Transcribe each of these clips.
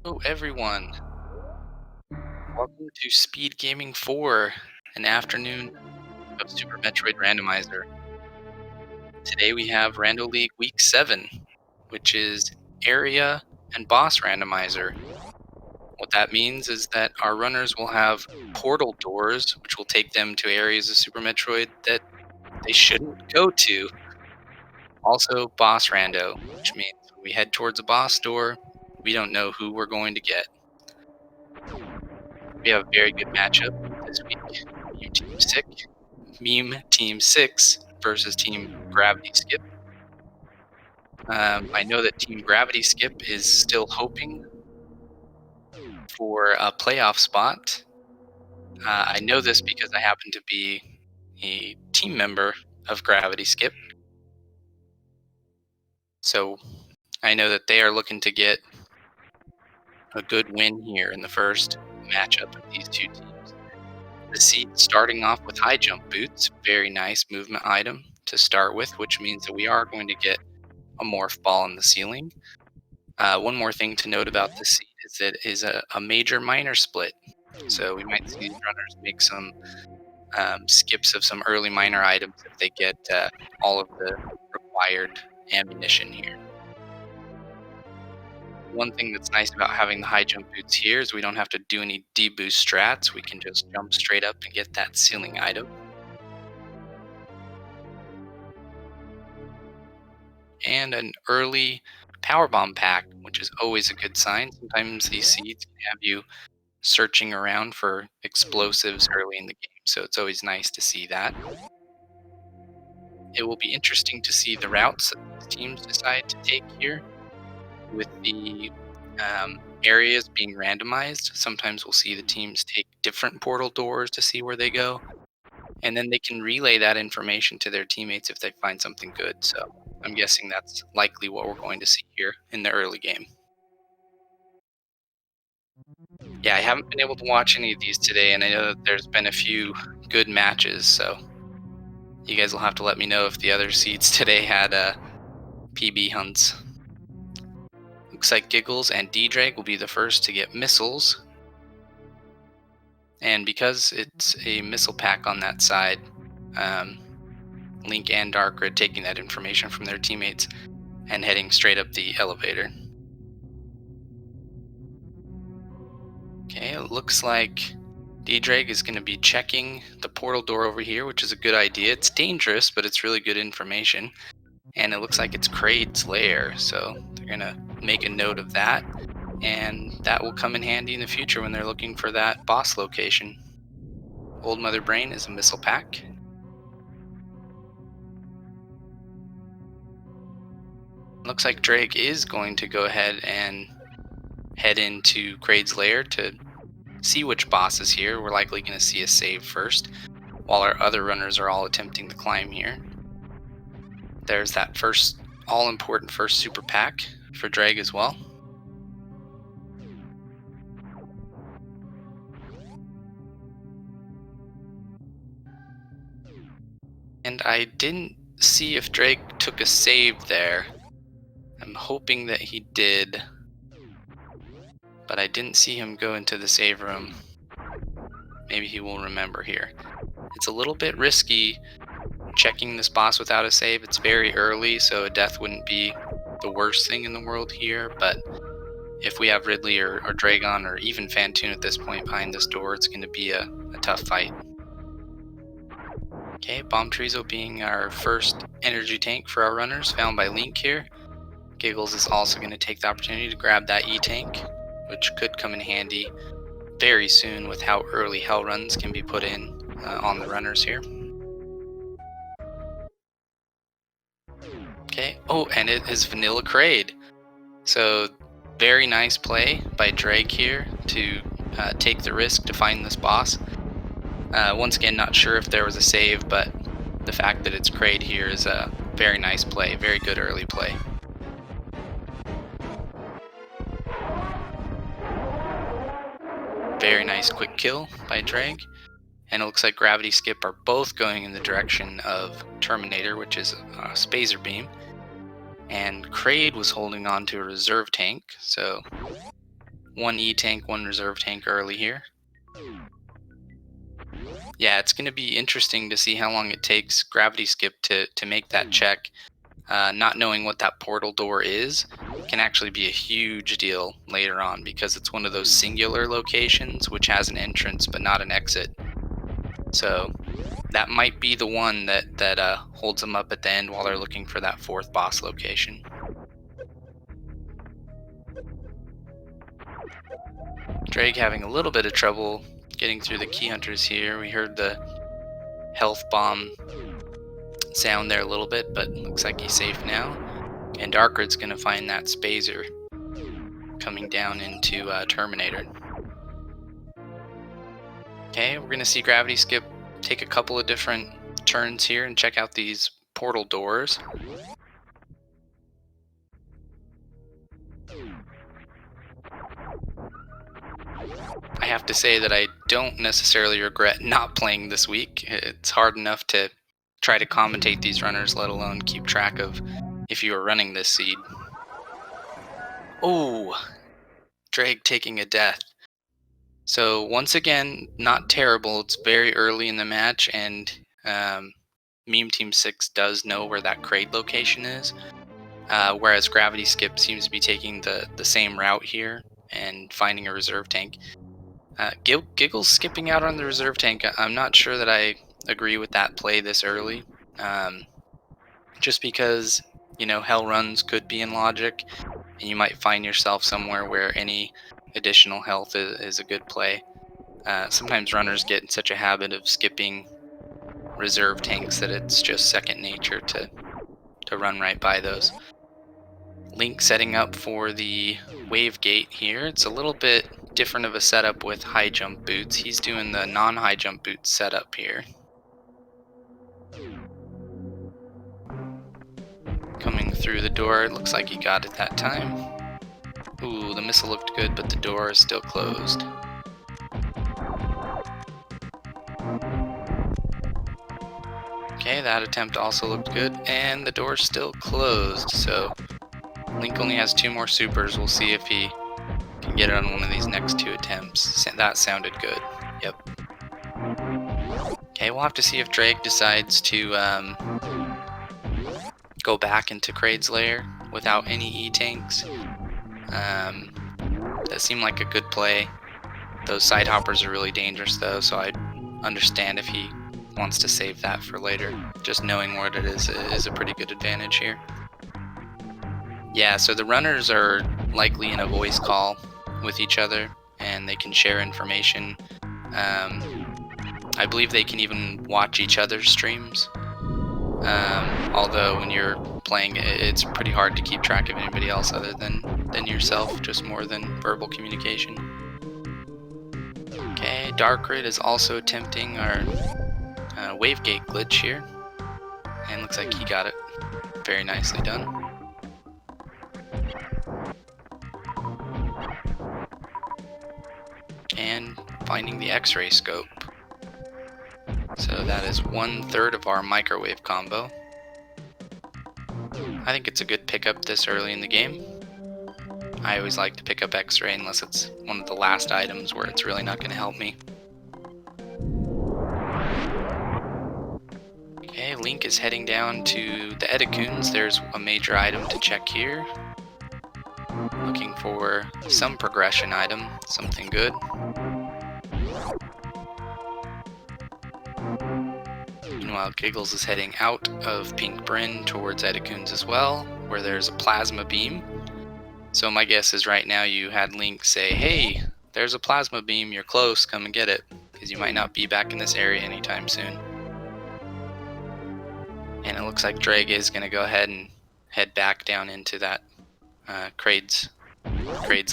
Hello, everyone. Welcome to Speed Gaming 4, an afternoon of Super Metroid Randomizer. Today we have Rando League Week 7, which is Area and Boss Randomizer. What that means is that our runners will have portal doors, which will take them to areas of Super Metroid that they shouldn't go to. Also, Boss Rando, which means when we head towards a boss door, we don't know who we're going to get. We have a very good matchup this week. Meam Team 6 versus Team Gravity Skip. I know that Team Gravity Skip is still hoping for a playoff spot. I know this because I happen to be a team member of Gravity Skip. So I know that they are looking to get a good win here in the first matchup of these two teams. The seed starting off with high jump boots, very nice movement item to start with, which means that we are going to get a morph ball in the ceiling. One more thing to note about this seed is that it is a major minor split. So we might see these runners make some skips of some early minor items if they get all of the required ammunition here. One thing that's nice about having the high jump boots here is we don't have to do any deboost strats. We can just jump straight up and get that ceiling item. And an early power bomb pack, which is always a good sign. Sometimes these seeds can have you searching around for explosives early in the game, so it's always nice to see that. It will be interesting to see the routes that the teams decide to take here. With the areas being randomized, sometimes we'll see the teams take different portal doors to see where they go, and then they can relay that information to their teammates if they find something good. So I'm guessing that's likely what we're going to see here in the early game. Yeah, I haven't been able to watch any of these today, and I know that there's been a few good matches, so you guys will have to let me know if the other seeds today had PB hunts. Looks like Giggles and D-Drag will be the first to get missiles. And because it's a missile pack on that side, Link and Darkred taking that information from their teammates and heading straight up the elevator. Okay, it looks like D-Drag is going to be checking the portal door over here, which is a good idea. It's dangerous, but it's really good information. And it looks like it's Kraid's lair, so they're going to make a note of that. And that will come in handy in the future when they're looking for that boss location. Old Mother Brain is a missile pack. Looks like Drake is going to go ahead and head into Kraid's lair to see which boss is here. We're likely going to see a save first, while our other runners are all attempting to climb here. There's that first all-important first super pack for Drake as well. And I didn't see if Drake took a save there. I'm hoping that he did, but I didn't see him go into the save room. Maybe he will remember here. It's a little bit risky checking this boss without a save. It's very early, so a death wouldn't be the worst thing in the world here, but if we have Ridley or Dragon or even Fantoon at this point behind this door, it's going to be a tough fight. Okay, Bomb Treezo being our first energy tank for our runners, found by Link here. Giggles is also going to take the opportunity to grab that E-tank, which could come in handy very soon with how early hell runs can be put in on the runners here. Okay, oh, and it is Vanilla Kraid. So very nice play by Drake here to take the risk to find this boss. Once again, not sure if there was a save, but the fact that it's Kraid here is a very nice play, very good early play. Very nice quick kill by Drake. and it looks like Gravity Skip are both going in the direction of Terminator, which is a Spazer Beam. And Kraid was holding on to a reserve tank, so one E-tank, one reserve tank early here. Yeah, it's going to be interesting to see how long it takes Gravity Skip to make that check. Not knowing what that portal door is can actually be a huge deal later on, because it's one of those singular locations which has an entrance but not an exit. So that might be the one that holds them up at the end while they're looking for that fourth boss location. Drake having a little bit of trouble getting through the key hunters here. We heard the health bomb sound there a little bit, but looks like he's safe now. And Darkred's gonna find that Spazer coming down into Terminator. Okay, we're gonna see Gravity Skip take a couple of different turns here and check out these portal doors. I have to say that I don't necessarily regret not playing this week. It's hard enough to try to commentate these runners, let alone keep track of if you are running this seed. Oh, Drake taking a death. So once again, not terrible. It's very early in the match, and Meme Team 6 does know where that Kraid location is, whereas Gravity Skip seems to be taking the same route here and finding a reserve tank. Giggle's skipping out on the reserve tank. I'm not sure that I agree with that play this early, just because, you know, hell runs could be in logic, and you might find yourself somewhere where any additional health is a good play. Sometimes runners get in such a habit of skipping reserve tanks that it's just second nature to run right by those. Link setting up for the wave gate here. It's a little bit different of a setup with high jump boots. He's doing the non-high jump boot setup here. Coming through the door, it looks like he got it that time. Ooh, the missile looked good, but the door is still closed. Okay, that attempt also looked good, and the door's still closed, so Link only has 2 more supers. We'll see if he can get it on one of these next 2 attempts. That sounded good. Yep. Okay, we'll have to see if Drake decides to go back into Kraid's lair without any E-tanks. That seemed like a good play. Those side hoppers are really dangerous though, so I understand if he wants to save that for later. Just knowing where it is a pretty good advantage here. Yeah, so the runners are likely in a voice call with each other, and they can share information. I believe they can even watch each other's streams. Although when you're playing, it's pretty hard to keep track of anybody else other than yourself, just more than verbal communication. Okay, Darkred is also attempting our wavegate glitch here, and looks like he got it very nicely done. And finding the X-ray scope. So that is 1/3 of our microwave combo. I think it's a good pickup this early in the game. I always like to pick up X-ray unless it's one of the last items where it's really not going to help me. Okay, Link is heading down to the Edicoons. There's a major item to check here. Looking for some progression item, something good. Meanwhile, Giggles is heading out of Pink Bryn towards Edicoons as well, where there's a plasma beam. So my guess is right now you had Link say, hey, there's a plasma beam, you're close, come and get it, because you might not be back in this area anytime soon. And it looks like Drake is going to go ahead and head back down into that Kraid's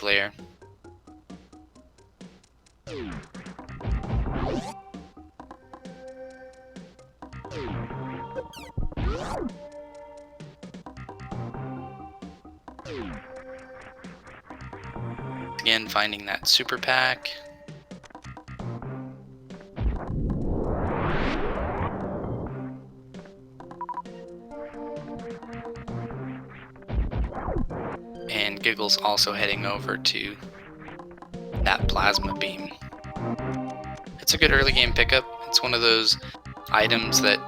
lair. Again, finding that super pack. and Giggle's also heading over to that plasma beam. It's a good early game pickup. It's one of those items that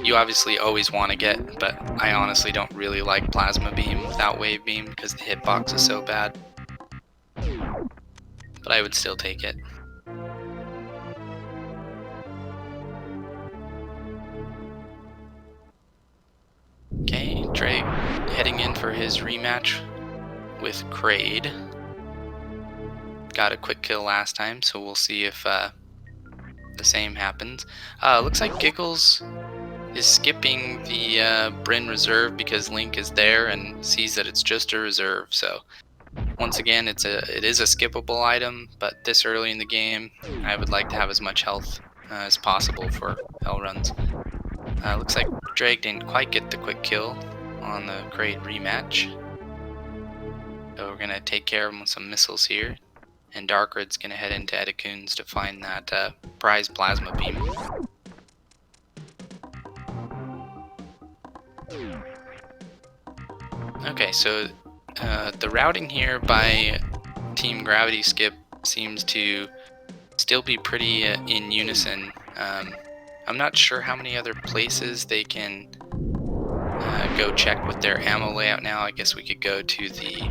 you obviously always want to get, but I honestly don't really like plasma beam without wave beam because the hitbox is so bad. But I would still take it. Okay, Drake heading in for his rematch with Kraid. Got a quick kill last time, so we'll see if the same happens. Looks like Giggles is skipping the Bryn reserve because Link is there and sees that it's just a reserve. So once again, it is a skippable item, but this early in the game, I would like to have as much health as possible for hell runs. Looks like Drake didn't quite get the quick kill on the Kraid rematch. So we're gonna take care of him with some missiles here. And Darkred's gonna head into Edekun's to find that prize plasma beam. Okay, so the routing here by Team Gravity Skip seems to still be pretty in unison. I'm not sure how many other places they can go check with their ammo layout now. I guess we could go to the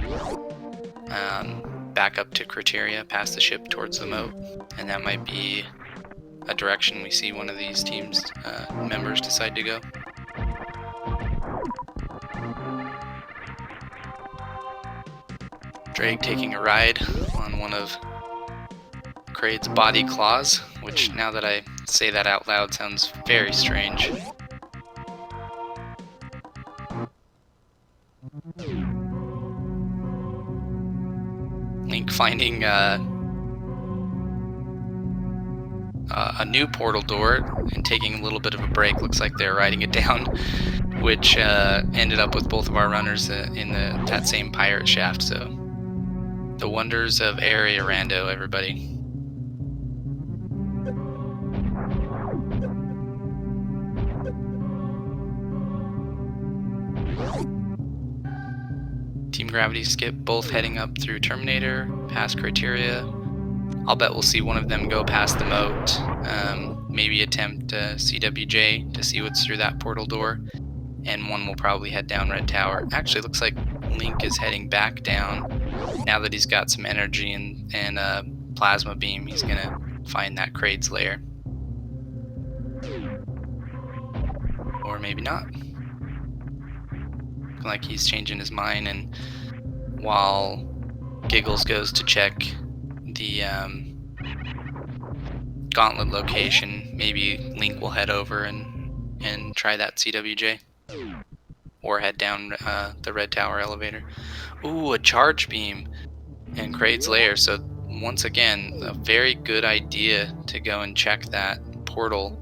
back up to Criteria, past the ship towards the moat, and that might be a direction we see one of these teams members decide to go. Drake taking a ride on one of Kraid's body claws, which now that I say that out loud sounds very strange. Link finding a new portal door and taking a little bit of a break. Looks like they're riding it down, which ended up with both of our runners in that same pirate shaft. So the wonders of area Rando, everybody. Team Gravity Skip both heading up through Terminator, past Criteria. I'll bet we'll see one of them go past the moat, maybe attempt CWJ to see what's through that portal door, and one will probably head down Red Tower. Actually, looks like Link is heading back down. Now that he's got some energy and plasma beam, he's gonna find that Kraid's lair. Or maybe not. Like he's changing his mind, and while Giggles goes to check the gauntlet location, maybe Link will head over and try that CWJ, or head down the Red Tower elevator. Ooh, a charge beam and Kraid's lair. So once again, a very good idea to go and check that portal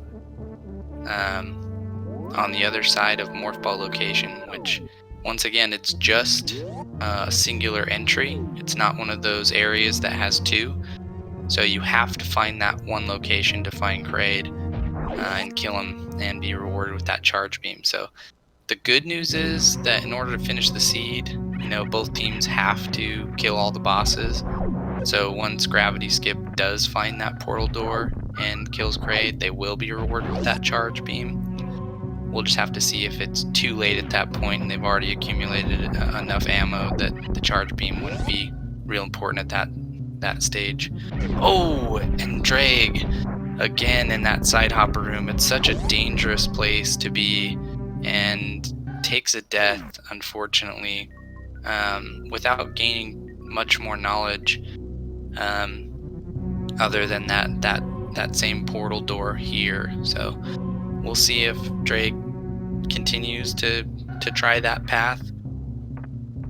on the other side of Morph Ball location, which once again, it's just a singular entry. It's not one of those areas that has two. So you have to find that one location to find Kraid and kill him and be rewarded with that charge beam. So the good news is that in order to finish the seed, both teams have to kill all the bosses. So once Gravity Skip does find that portal door and kills Kraid, they will be rewarded with that charge beam. We'll just have to see if it's too late at that point and they've already accumulated enough ammo that the charge beam wouldn't be real important at that stage. Oh, and Drake again in that side hopper room. It's such a dangerous place to be, and takes a death, unfortunately, without gaining much more knowledge other than that same portal door here. So we'll see if Drake continues to try that path.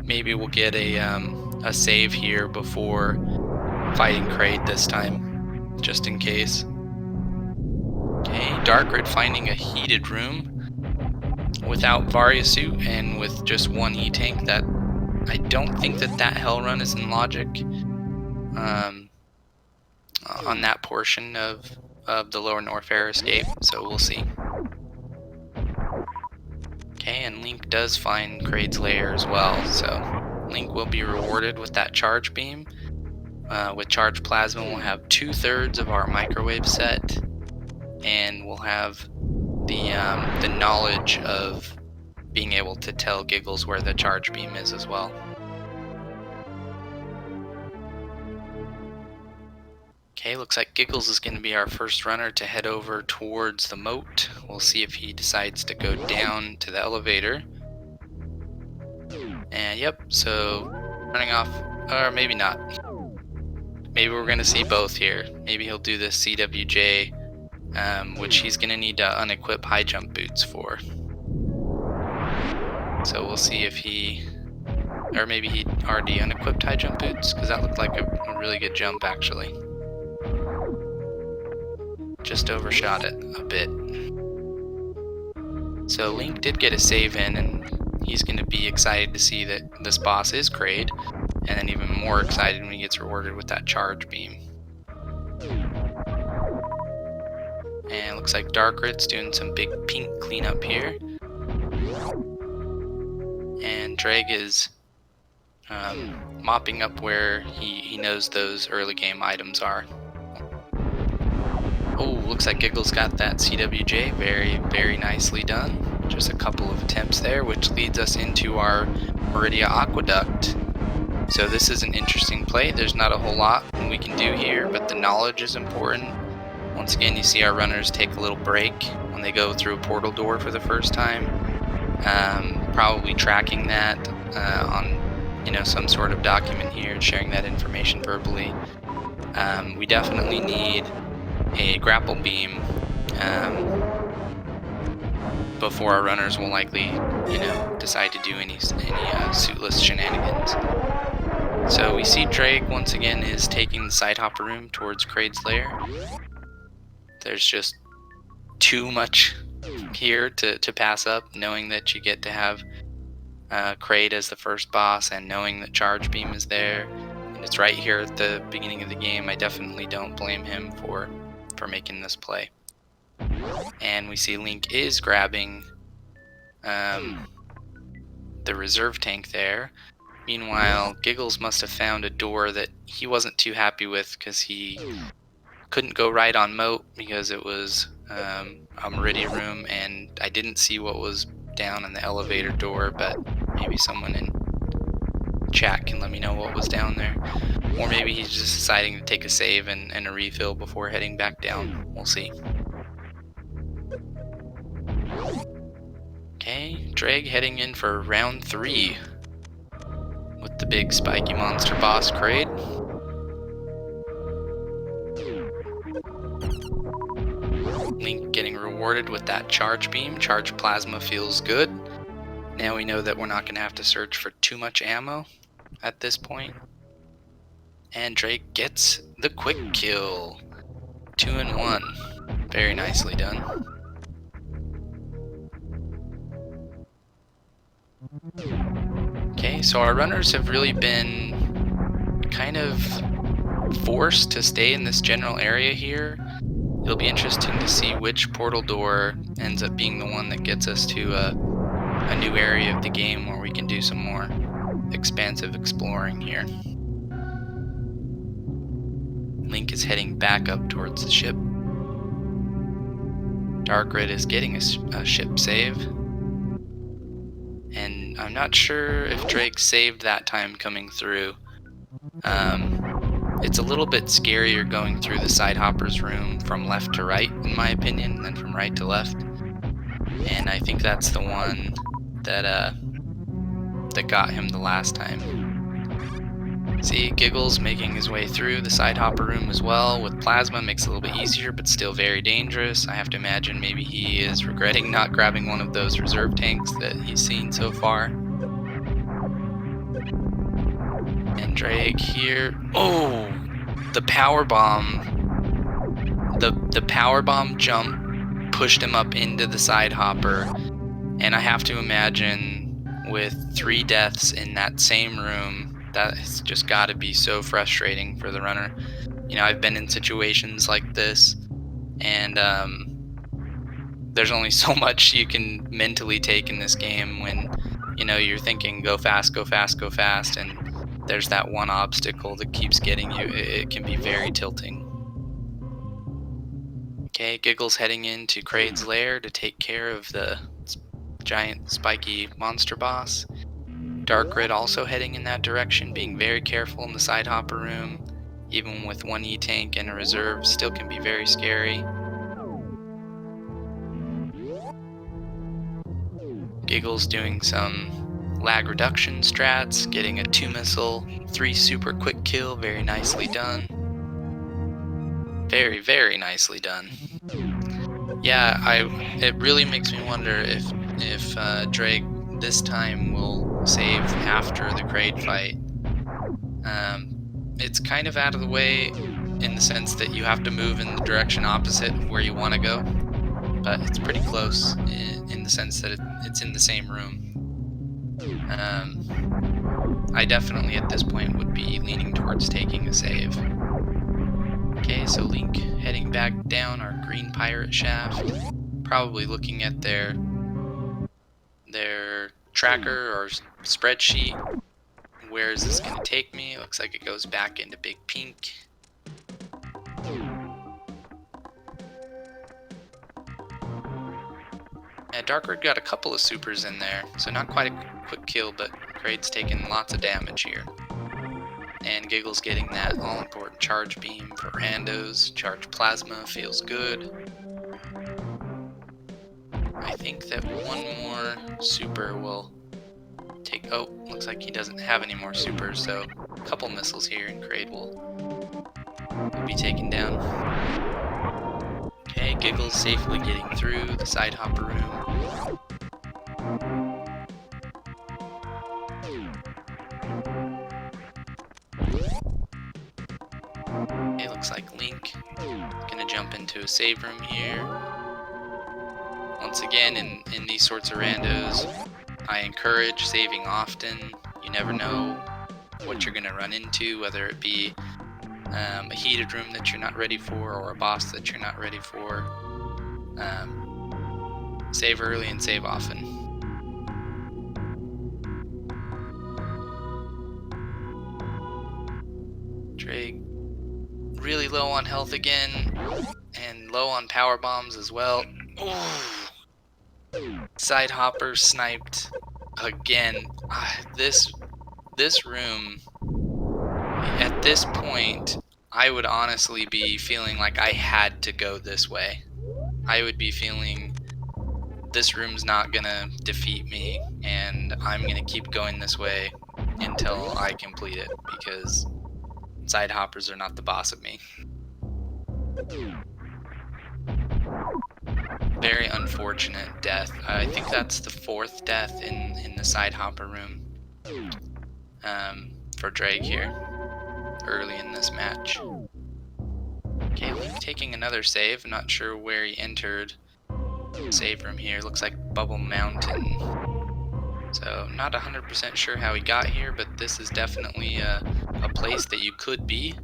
Maybe we'll get a save here before fighting Kraid this time, just in case. Okay, Darkred finding a heated room without Varia suit and with just one E-tank. That I don't think that hell run is in logic on that portion of the lower North Air escape, so we'll see. Okay, and Link does find Kraid's lair as well, so Link will be rewarded with that charge beam. With charge plasma, we'll have 2/3 of our microwave set, and we'll have the knowledge of being able to tell Giggles where the charge beam is as well. Okay, looks like Giggles is going to be our first runner to head over towards the moat. We'll see if he decides to go down to the elevator. And yep, so running off, or maybe not. Maybe we're going to see both here. Maybe he'll do this CWJ, which he's going to need to unequip high jump boots for. So we'll see if he, or maybe he already unequipped high jump boots, because that looked like a really good jump actually. Just overshot it a bit. So Link did get a save in, and he's going to be excited to see that this boss is Kraid, and then even more excited when he gets rewarded with that charge beam. And looks like Darkrid's doing some big pink cleanup here. And Dreg is mopping up where he knows those early game items are. Oh, looks like Giggles got that CWJ. Very, very nicely done. Just a couple of attempts there, which leads us into our Meridia Aqueduct. So this is an interesting play. There's not a whole lot we can do here, but the knowledge is important. Once again, you see our runners take a little break when they go through a portal door for the first time. Probably tracking that on some sort of document here, sharing that information verbally. We definitely need a grapple beam before our runners will likely decide to do any suitless shenanigans. So we see Drake once again is taking the side hopper room towards Kraid's lair. There's just too much here to pass up, knowing that you get to have Kraid as the first boss, and knowing that charge beam is there, and it's right here at the beginning of the game. I definitely don't blame him for making this play. And we see Link is grabbing the reserve tank there. Meanwhile, Giggles must have found a door that he wasn't too happy with, because he couldn't go right on Moat because it was a Meridia room, and I didn't see what was down in the elevator door, but maybe someone in chat can let me know what was down there. Or maybe he's just deciding to take a save and a refill before heading back down. We'll see. Okay, Dreg heading in for round 3 with the big spiky monster boss Kraid. Link getting rewarded with that charge beam. Charge plasma feels good. Now we know that we're not going to have to search for too much ammo at this point. And Drake gets the quick kill. 2 in 1. Very nicely done. Okay, so our runners have really been kind of forced to stay in this general area here. It'll be interesting to see which portal door ends up being the one that gets us to a new area of the game where we can do some more expansive exploring here. Link is heading back up towards the ship. Darkrid is getting a ship save. And I'm not sure if Drake saved that time coming through. It's a little bit scarier going through the side hopper's room from left to right, in my opinion, than from right to left. And I think that's the one that got him the last time. See, Giggles making his way through the side hopper room as well with plasma. Makes it a little bit easier, but still very dangerous. I have to imagine maybe he is regretting not grabbing one of those reserve tanks that he's seen so far. And Drake here. Oh, the power bomb. The power bomb jump pushed him up into the side hopper. And I have to imagine with 3 deaths in that same room, that's just got to be so frustrating for the runner. I've been in situations like this, and there's only so much you can mentally take in this game when, you're thinking go fast, go fast, go fast, and there's that one obstacle that keeps getting you. It can be very tilting. Okay, Giggle's heading into Kraid's lair to take care of the giant spiky monster boss. Dark Red also heading in that direction, being very careful in the side hopper room. Even with one E-tank and a reserve, still can be very scary. Giggle's doing some lag reduction strats, getting a 2 missile, 3 super quick kill, very nicely done. Very, very nicely done. Yeah, it really makes me wonder if Drake this time will save after the Kraid fight. It's kind of out of the way in the sense that you have to move in the direction opposite of where you want to go, but it's pretty close in the sense that it's in the same room. I definitely at this point would be leaning towards taking a save. Okay, so Link heading back down our green pirate shaft, probably looking at their tracker or spreadsheet. Where is this going to take me? Looks like it goes back into Big Pink. Yeah, Darkroad got a couple of supers in there, so not quite a quick kill, but Kraid's taking lots of damage here. And Giggle's getting that all-important charge beam for Randos. Charge plasma feels good. I think that one more super will take... Oh, looks like he doesn't have any more supers, so a couple missiles here and Kraid will be taken down. Okay, Giggle's safely getting through the side hopper room. Okay, looks like Link gonna jump into a save room here. Once again, in these sorts of randos, I encourage saving often. You never know what you're gonna run into, whether it be a heated room that you're not ready for or a boss that you're not ready for. Save early and save often. Drake really low on health again and low on power bombs as well. Ooh. Side hopper sniped again. This room, at this point, I would honestly be feeling like I had to go this way. I would be feeling this room's not gonna defeat me, and I'm gonna keep going this way until I complete it, because side hoppers are not the boss of me. Very unfortunate death. I think that's the 4th death in the side hopper room for Drake here early in this match. Okay, Link taking another save. Not sure where he entered. Save room here. Looks like Bubble Mountain. So not 100% sure how he got here, but this is definitely a place that you could be.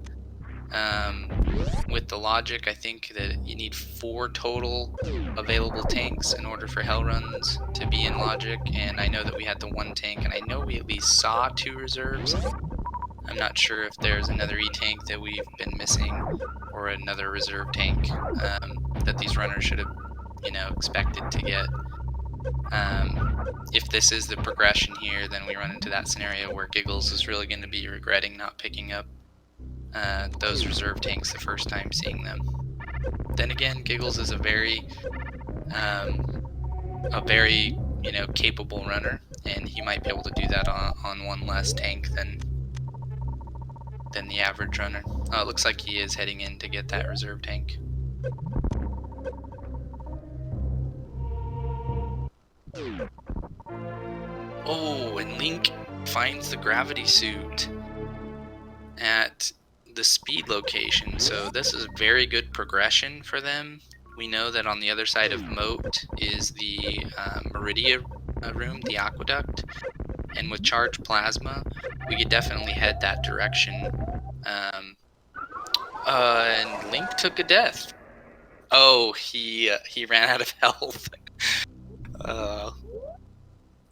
With the logic, I think that you need 4 total available tanks in order for hell runs to be in logic, and I know that we had the 1 tank, and I know we at least saw 2 reserves. I'm not sure if there's another E-tank that we've been missing, or another reserve tank that these runners should have, expected to get. If this is the progression here, then we run into that scenario where Giggles is really going to be regretting not picking up those reserve tanks the first time seeing them. Then again, Giggles is a very capable runner, and he might be able to do that on 1 less tank than the average runner. It looks like he is heading in to get that reserve tank. Oh, and Link finds the gravity suit at the speed location, so this is very good progression for them. We know that on the other side of Moat is the Meridia room, the aqueduct, and with charged plasma, we could definitely head that direction. And Link took a death. Oh, he ran out of health.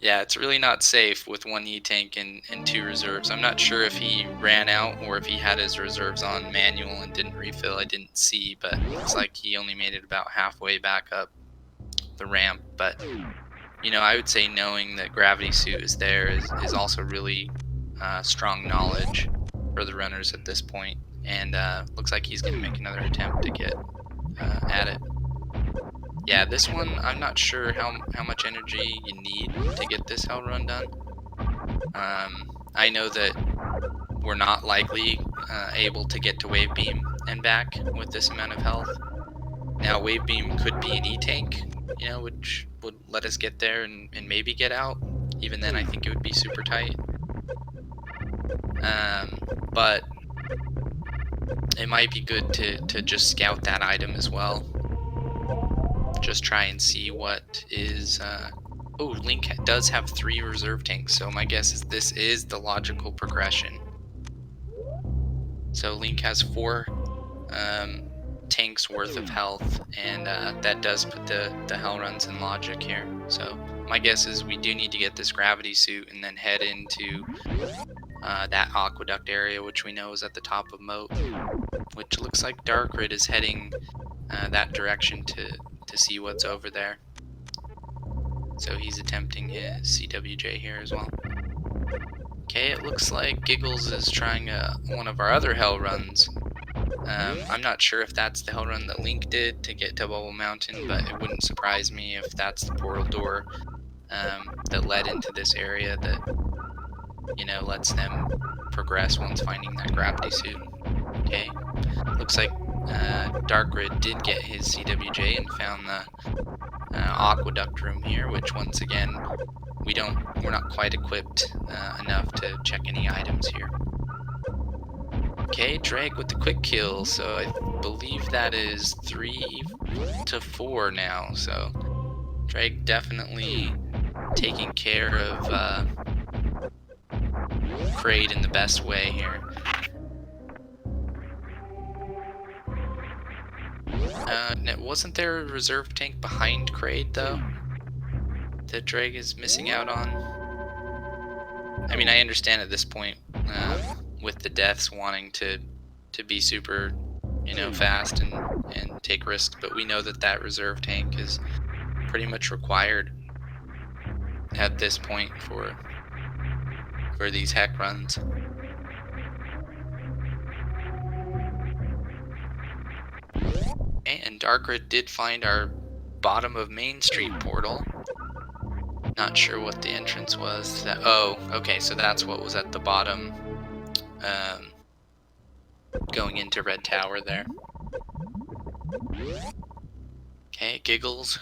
Yeah, it's really not safe with one E-tank and two reserves. I'm not sure if he ran out or if he had his reserves on manual and didn't refill. I didn't see, but looks like he only made it about halfway back up the ramp. But, I would say knowing that gravity suit is there is also really strong knowledge for the runners at this point. And looks like he's going to make another attempt to get at it. Yeah, this one, I'm not sure how much energy you need to get this hell run done. I know that we're not likely able to get to Wave Beam and back with this amount of health. Now, Wave Beam could be an E-tank, which would let us get there and maybe get out. Even then, I think it would be super tight. But it might be good to just scout that item as well. Just try and see what is... Oh, Link does have 3 reserve tanks, so my guess is this is the logical progression. So Link has 4 tanks worth of health, and that does put the hell runs in logic here. So my guess is we do need to get this gravity suit and then head into that aqueduct area, which we know is at the top of Moat, which looks like Darkrid is heading that direction to see what's over there. So he's attempting his CWJ here as well. Okay, it looks like Giggles is trying one of our other hell runs. I'm not sure if that's the hell run that Link did to get to Bubble Mountain, but it wouldn't surprise me if that's the portal door that led into this area that, lets them progress once finding that gravity suit. Okay, looks like Darkrid did get his CWJ and found the aqueduct room here, which once again we're not quite equipped enough to check any items here. Okay, Drake with the quick kill, so I believe that is 3 to 4 now. So Drake definitely taking care of Kraid in the best way here. Wasn't there a reserve tank behind Kraid, though, that Drake is missing out on? I mean, I understand at this point, with the deaths wanting to be super, fast and take risks, but we know that reserve tank is pretty much required at this point for these heck runs. And Darkrid did find our bottom of Main Street portal. Not sure what the entrance was. Oh, okay, so that's what was at the bottom, going into Red Tower there. Okay, Giggles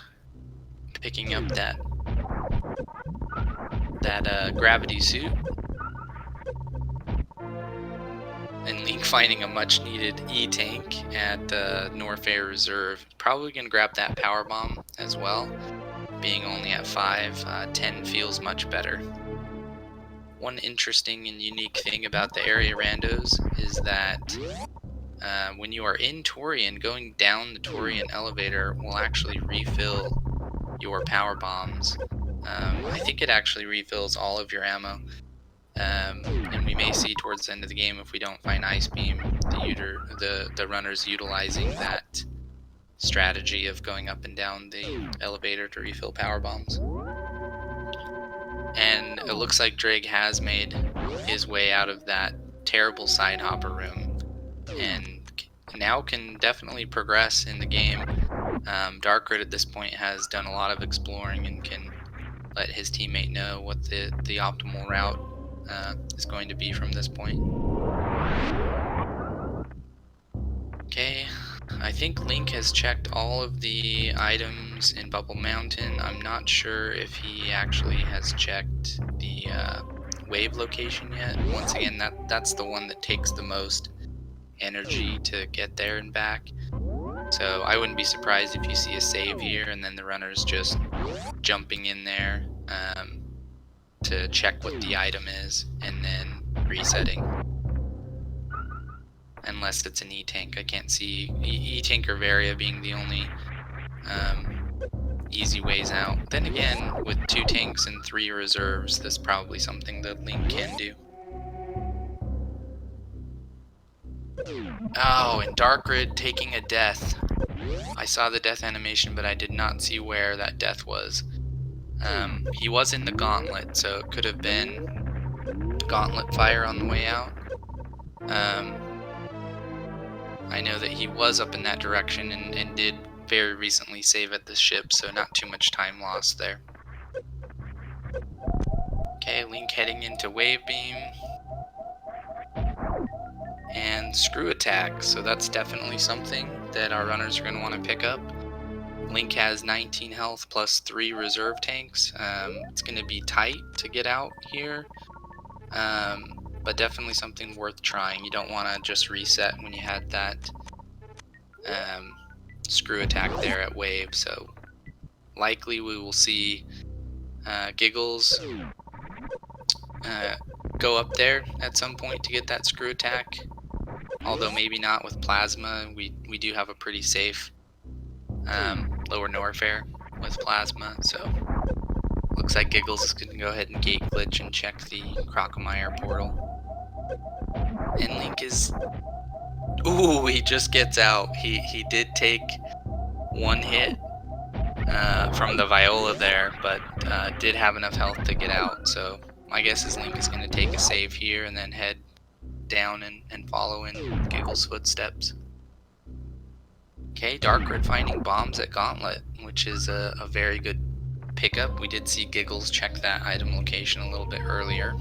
picking up that gravity suit. And Link finding a much needed E-tank at Norfair Reserve. Probably gonna grab that power bomb as well. Being only at 5, 10 feels much better. One interesting and unique thing about the area randos is that when you are in Torian, going down the Torian elevator will actually refill your power bombs. I think it actually refills all of your ammo. And we may see towards the end of the game, if we don't find Ice Beam, the runners utilizing that strategy of going up and down the elevator to refill power bombs. And it looks like Drake has made his way out of that terrible side hopper room and now can definitely progress in the game. Darkrid at this point has done a lot of exploring and can let his teammate know what the optimal route is going to be from this point. Okay, I think Link has checked all of the items in Bubble Mountain. I'm not sure if he actually has checked the wave location yet. Once again, that's the one that takes the most energy to get there and back. So I wouldn't be surprised if you see a save here and then the runners just jumping in there to check what the item is and then resetting. Unless it's an E-tank. I can't see E-tank or Varia being the only easy ways out. Then again, with 2 tanks and 3 reserves, this is probably something that Link can do. Oh, and Dark Rid taking a death. I saw the death animation, but I did not see where that death was. He was in the gauntlet, so it could have been gauntlet fire on the way out. I know that he was up in that direction and did very recently save at the ship, so not too much time lost there. Okay, Link heading into Wave Beam. And Screw Attack, so that's definitely something that our runners are going to want to pick up. Link has 19 health plus 3 reserve tanks. It's going to be tight to get out here, but definitely something worth trying. You don't want to just reset when you had that Screw Attack there at Wave, so likely we will see Giggles go up there at some point to get that Screw Attack. Although maybe not with Plasma. We do have a pretty safe lower Norfair with Plasma, so looks like Giggles is going to go ahead and gate glitch and check the Crocomire portal. And Link is... Ooh, he just gets out. He did take one hit from the Viola there, but did have enough health to get out, so my guess is Link is going to take a save here and then head down and follow in Giggles' footsteps. Okay, Dark Rid finding bombs at Gauntlet, which is a very good pickup. We did see Giggles check that item location a little bit earlier.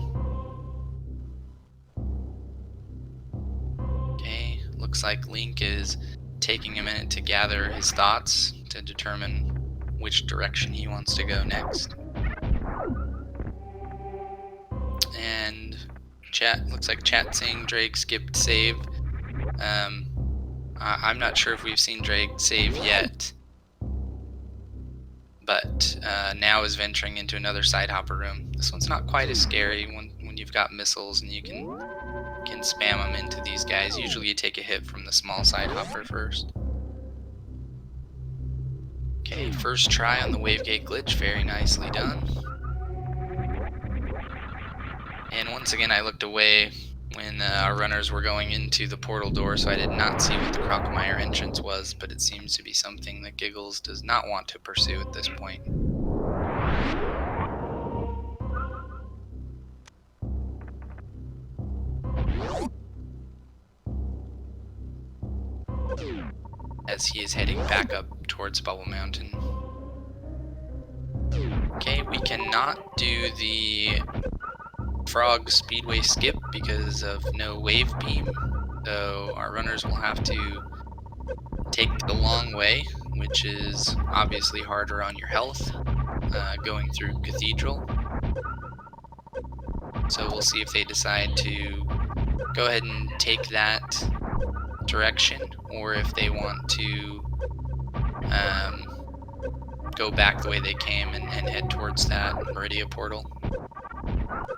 Okay, looks like Link is taking a minute to gather his thoughts to determine which direction he wants to go next. And chat, looks like chat saying Drake skipped save. I'm not sure if we've seen Drake save yet, but now is venturing into another side hopper room. This one's not quite as scary when you've got missiles and you can spam them into these guys. Usually you take a hit from the small side hopper first. Okay, first try on the wave gate glitch, very nicely done. And once again I looked away when our runners were going into the portal door, so I did not see what the Crocomire entrance was, but it seems to be something that Giggles does not want to pursue at this point. As he is heading back up towards Bubble Mountain. Okay, we cannot do the Frog Speedway skip because of no wave beam, so our runners will have to take the long way, which is obviously harder on your health, going through Cathedral. So we'll see if they decide to go ahead and take that direction, or if they want to go back the way they came and head towards that Meridia portal.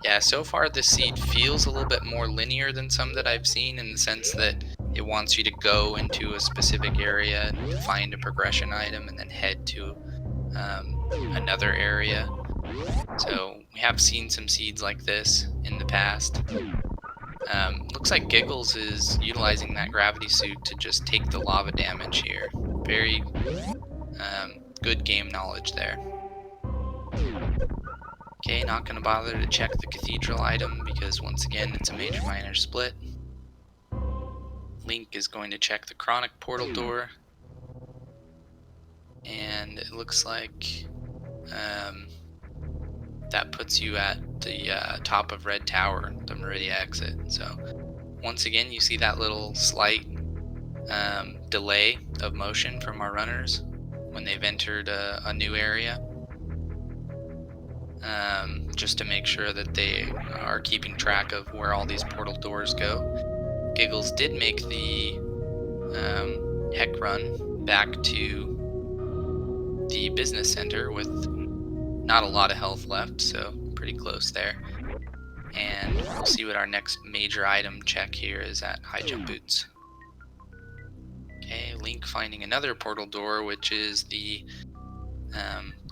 Yeah, so far this seed feels a little bit more linear than some that I've seen, in the sense that it wants you to go into a specific area and find a progression item and then head to another area. So we have seen some seeds like this in the past. Looks like Giggles is utilizing that gravity suit to just take the lava damage here. Very good game knowledge there. Okay, not going to bother to check the Cathedral item because once again it's a major minor split. Link is going to check the Chronic portal door. And it looks like that puts you at the top of Red Tower, the Meridia exit. So once again you see that little slight delay of motion from our runners when they've entered a new area. Just to make sure that they are keeping track of where all these portal doors go. Giggles did make the heck run back to the business center with not a lot of health left, so pretty close there. And we'll see what our next major item check here is at High Jump Boots. Okay, Link finding another portal door, which is the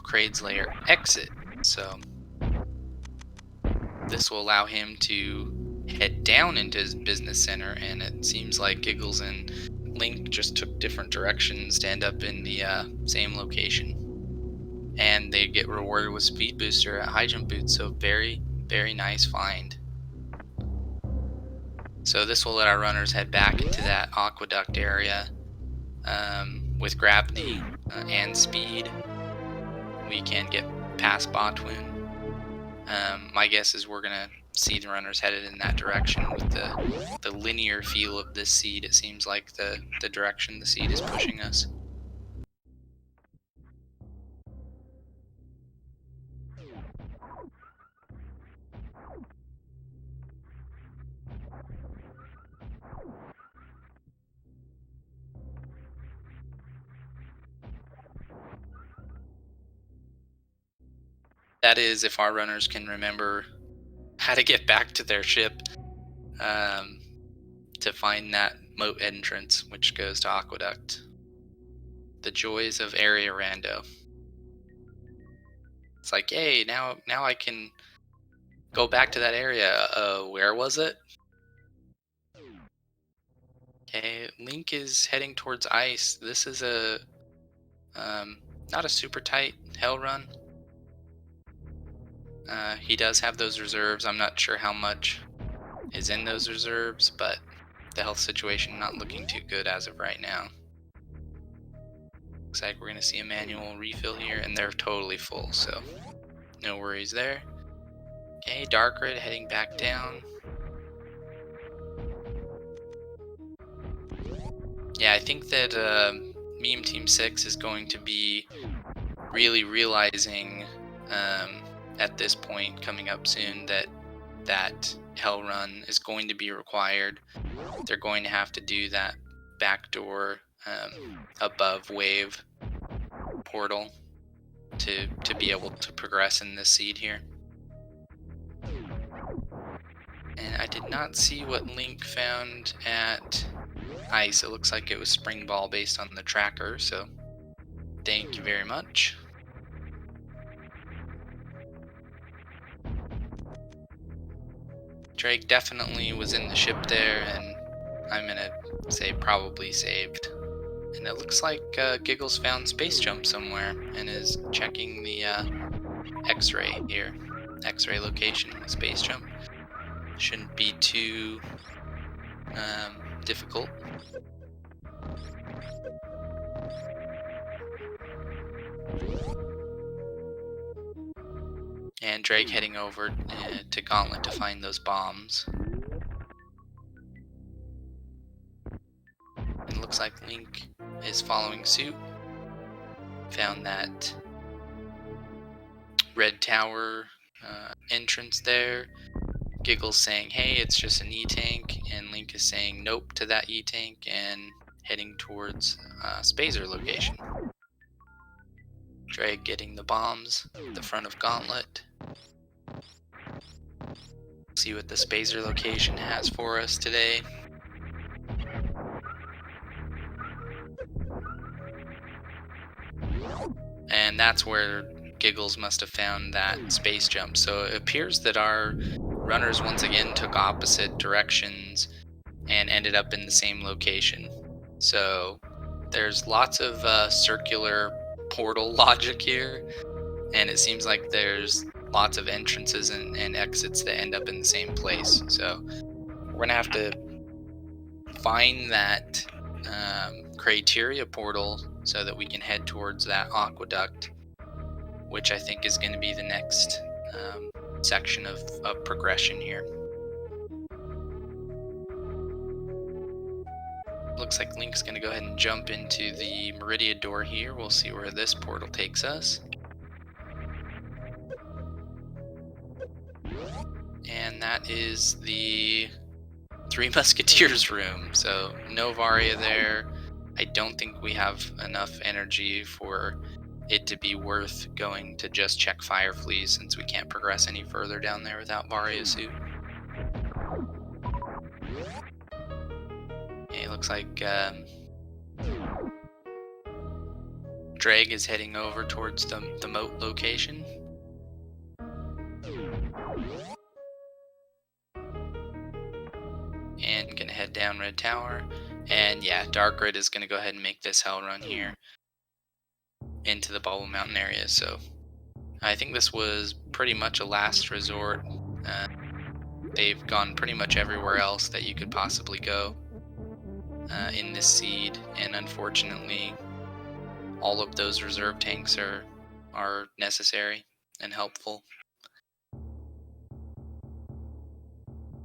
Kraid's lair exit. So this will allow him to head down into his business center, and it seems like Giggles and Link just took different directions to end up in the same location. And they get rewarded with speed booster at high jump boots, so very, very nice find. So this will let our runners head back into that aqueduct area. With gravity and speed, we can get past Botwoon. My guess is we're gonna see the runners headed in that direction with the linear feel of this seed. It seems like the direction the seed is pushing us. That is, if our runners can remember how to get back to their ship, to find that moat entrance, which goes to Aqueduct. The joys of area rando. It's like, hey, now I can go back to that area. Where was it? Okay, Link is heading towards ice. This is a not a super tight hell run. He does have those reserves. I'm not sure how much is in those reserves, but the health situation not looking too good as of right now. Looks like we're going to see a manual refill here, and they're totally full, so no worries there. Okay, Dark Red heading back down. Yeah, I think that Meme Team 6 is going to be really realizing at this point coming up soon that hell run is going to be required. They're going to have to do that backdoor above wave portal to be able to progress in this seed here. And I did not see what Link found at ice. It looks like it was Spring Ball based on the tracker, so thank you very much. Drake definitely was in the ship there, and I'm gonna say probably saved. And it looks like Giggles found Space Jump somewhere and is checking the X-ray here. X-ray location, Space Jump. Shouldn't be too difficult. And Drake heading over to Gauntlet to find those bombs. It looks like Link is following suit. Found that red tower entrance there. Giggles saying, hey, it's just an E-tank, and Link is saying nope to that E-tank and heading towards Spazer location. Drake getting the bombs at the front of Gauntlet. See what the Spazer location has for us today. And that's where Giggles must have found that space jump. So it appears that our runners once again took opposite directions and ended up in the same location. So there's lots of circular portal logic here, and it seems like there's lots of entrances and exits that end up in the same place. So we're gonna have to find that criteria portal so that we can head towards that aqueduct, which I think is going to be the next section of progression here. Looks like Link's going to go ahead and jump into the Meridia door here. We'll see where this portal takes us. And that is the Three Musketeers room. So no Varia there. I don't think we have enough energy for it to be worth going to just check Fire Fleas, since we can't progress any further down there without Varia suit. Okay, looks like Drag is heading over towards the moat location. And gonna head down Red Tower. And yeah, Dark Red is gonna go ahead and make this hell run here into the Bubble Mountain area. So I think this was pretty much a last resort. Uh, they've gone pretty much everywhere else that you could possibly go in this seed, and unfortunately, all of those reserve tanks are necessary and helpful.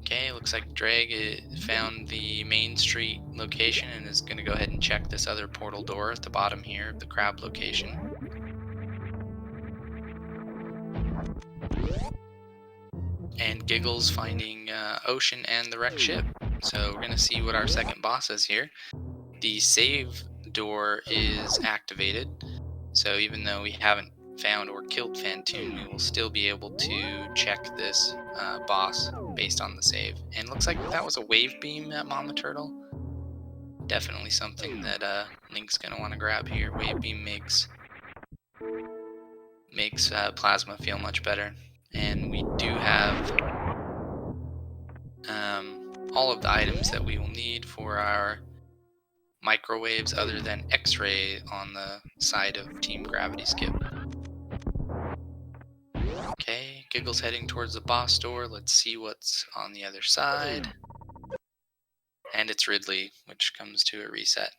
Okay, looks like Drag found the main street location and is going to go ahead and check this other portal door at the bottom here of the crab location. And Giggles finding Ocean and the wrecked ship. So we're going to see what our second boss is here. The save door is activated, so even though we haven't found or killed Fantoon, we will still be able to check this boss based on the save. And looks like that was a wave beam at Mama Turtle. Definitely something that Link's gonna want to grab here. Wave beam makes Plasma feel much better. And we do have all of the items that we will need for our microwaves other than X-ray on the side of Team Gravity Skip. Okay, Giggle's heading towards the boss door. Let's see what's on the other side. And it's Ridley, which comes to a reset.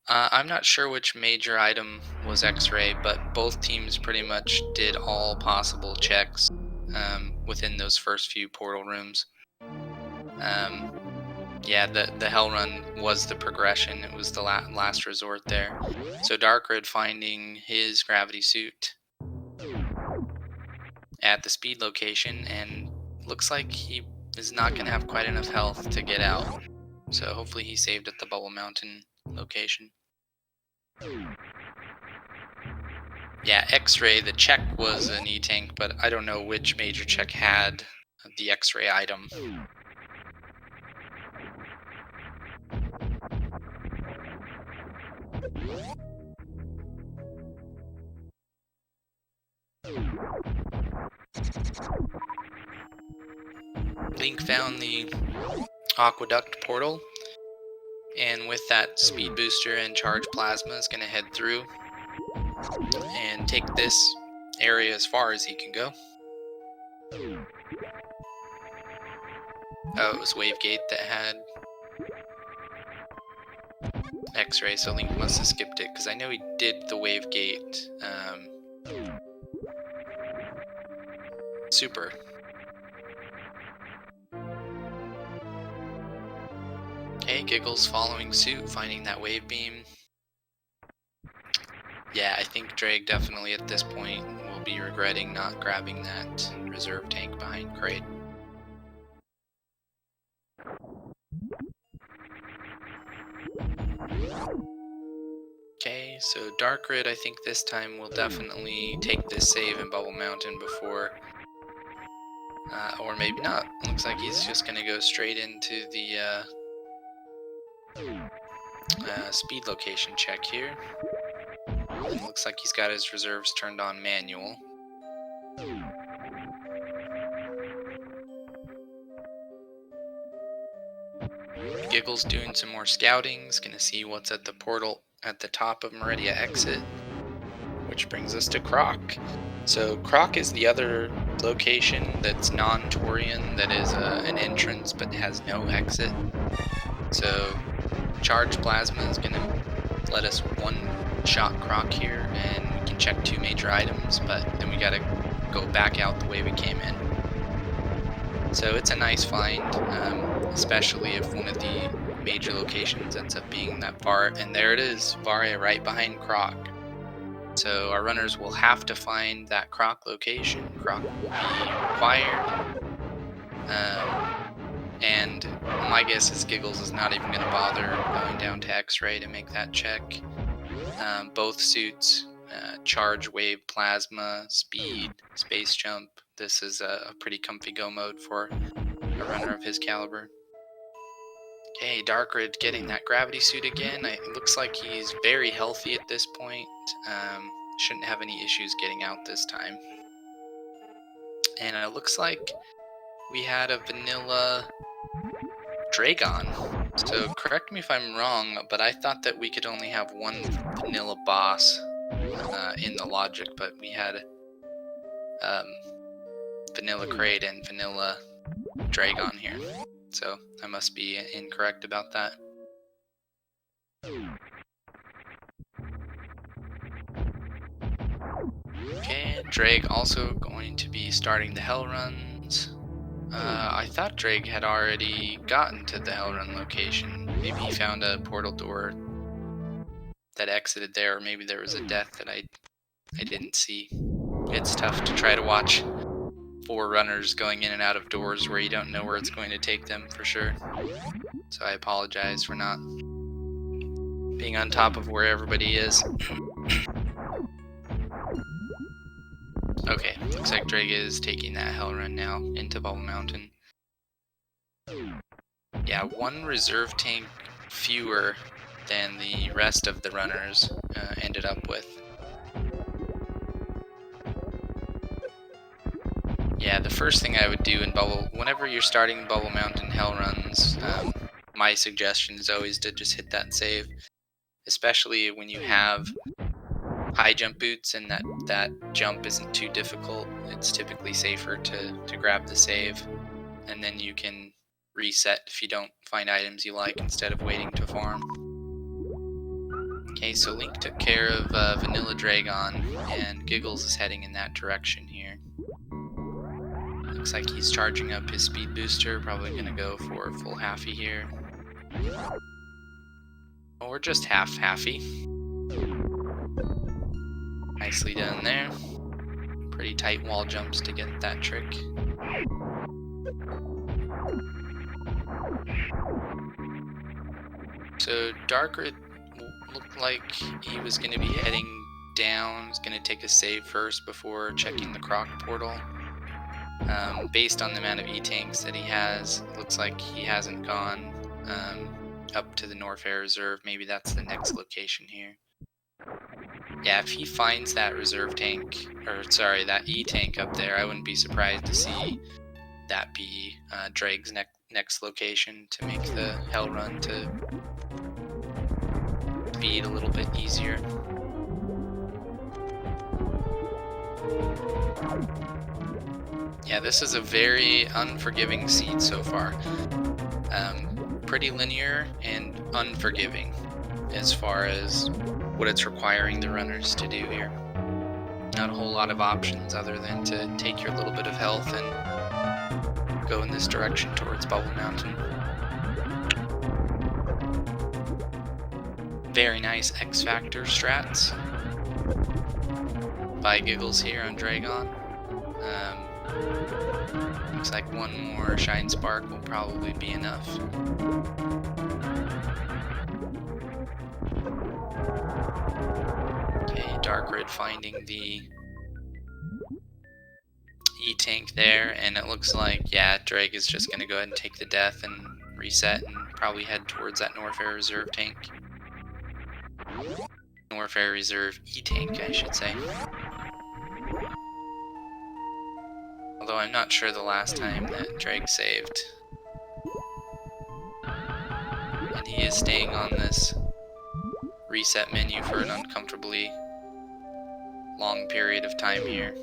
I'm not sure which major item was X-ray, but both teams pretty much did all possible checks within those first few portal rooms. Yeah, the Hell Run was the progression. It was the last resort there. So Dark Red finding his gravity suit at the speed location, and looks like he is not going to have quite enough health to get out. So hopefully he saved at the Bubble Mountain location. Yeah, X-Ray, the check was an E-Tank, but I don't know which major check had the X-Ray item. Link found the Aqueduct portal, and with that speed booster and charge plasma is going to head through and take this area as far as he can go. Oh, it was Wave Gate that had X-Ray, so Link must have skipped it, because I know he did the Wave Gate super. Okay, Giggles following suit, finding that wave beam. Yeah, I think Drake definitely at this point will be regretting not grabbing that reserve tank behind Kraid. Okay, so Dark Rid I think this time will definitely take this save in Bubble Mountain before, or maybe not. Looks like he's just going to go straight into the speed location check here. And looks like he's got his reserves turned on manual. Giggle's doing some more scouting. He's going to see what's at the portal at the top of Meridia exit, which brings us to Croc. So Croc is the other location that's non-Torian, that is an entrance but has no exit. So Charge Plasma is going to let us one-shot Croc here, and we can check 2 major items, but then we got to go back out the way we came in. So it's a nice find, especially if one of the major locations ends up being that far. And there it is, Varia right behind Croc. So our runners will have to find that Croc location. Croc will be required. And my guess is Giggles is not even going to bother going down to X-Ray to make that check. Both suits, charge, wave, plasma, speed, space jump. This is a pretty comfy go mode for a runner of his caliber. Okay, Darkrid getting that gravity suit again. It looks like he's very healthy at this point. Shouldn't have any issues getting out this time. And it looks like we had a vanilla Dragon. So correct me if I'm wrong, but I thought that we could only have one vanilla boss in the logic, but we had um, vanilla Kraid and vanilla Dragon here. So I must be incorrect about that. Okay, Drake also going to be starting the hell runs. I thought Drake had already gotten to the hell run location. Maybe he found a portal door that exited there, or maybe there was a death that I didn't see. It's tough to try to watch 4 runners going in and out of doors where you don't know where it's going to take them for sure. So I apologize for not being on top of where everybody is. Okay, looks like Drake is taking that hell run now into Bubble Mountain. Yeah, 1 reserve tank fewer than the rest of the runners ended up with. Yeah, the first thing I would do in whenever you're starting Bubble Mountain hell runs, my suggestion is always to just hit that save, especially when you have high jump boots and that jump isn't too difficult. It's typically safer to grab the save, and then you can reset if you don't find items you like instead of waiting to farm. Okay, so Link took care of Vanilla Dragon, and Giggles is heading in that direction here. Looks like he's charging up his speed booster, probably going to go for full halfy here. Or just halfy. Nicely done there. Pretty tight wall jumps to get that trick. So Darkrid looked like he was going to be heading down. He's going to take a save first before checking the Croc portal. Based on the amount of E-tanks that he has, looks like he hasn't gone up to the Norfair Reserve. Maybe that's the next location here. Yeah, if he finds that reserve tank, or sorry, that E-tank up there, I wouldn't be surprised to see that be Drake's next location to make the hell run to speed a little bit easier. Yeah, this is a very unforgiving seed so far. Pretty linear and unforgiving as far as what it's requiring the runners to do here. Not a whole lot of options other than to take your little bit of health and go in this direction towards Bubble Mountain. Very nice X Factor strats by Giggles here on Dragon. Looks like 1 more Shine Spark will probably be enough. Okay, Darkrid finding the E-tank there, and it looks like, yeah, Drake is just going to go ahead and take the death and reset and probably head towards that Norfair Reserve tank. Norfair Reserve E-tank, I should say. Although I'm not sure the last time that Drake saved. And he is staying on this reset menu for an uncomfortably long period of time here.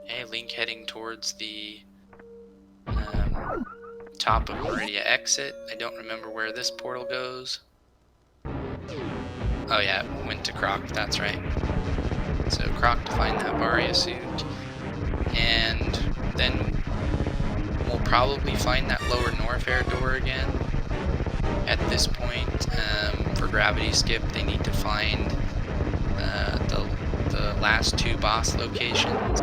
Okay, Link heading towards the top of Meridia exit. I don't remember where this portal goes. Oh yeah, it went to Croc, that's right. So Croc to find that Varia suit, and then we'll probably find that lower Norfair door again. At this point, for Gravity Skip, they need to find the last 2 boss locations,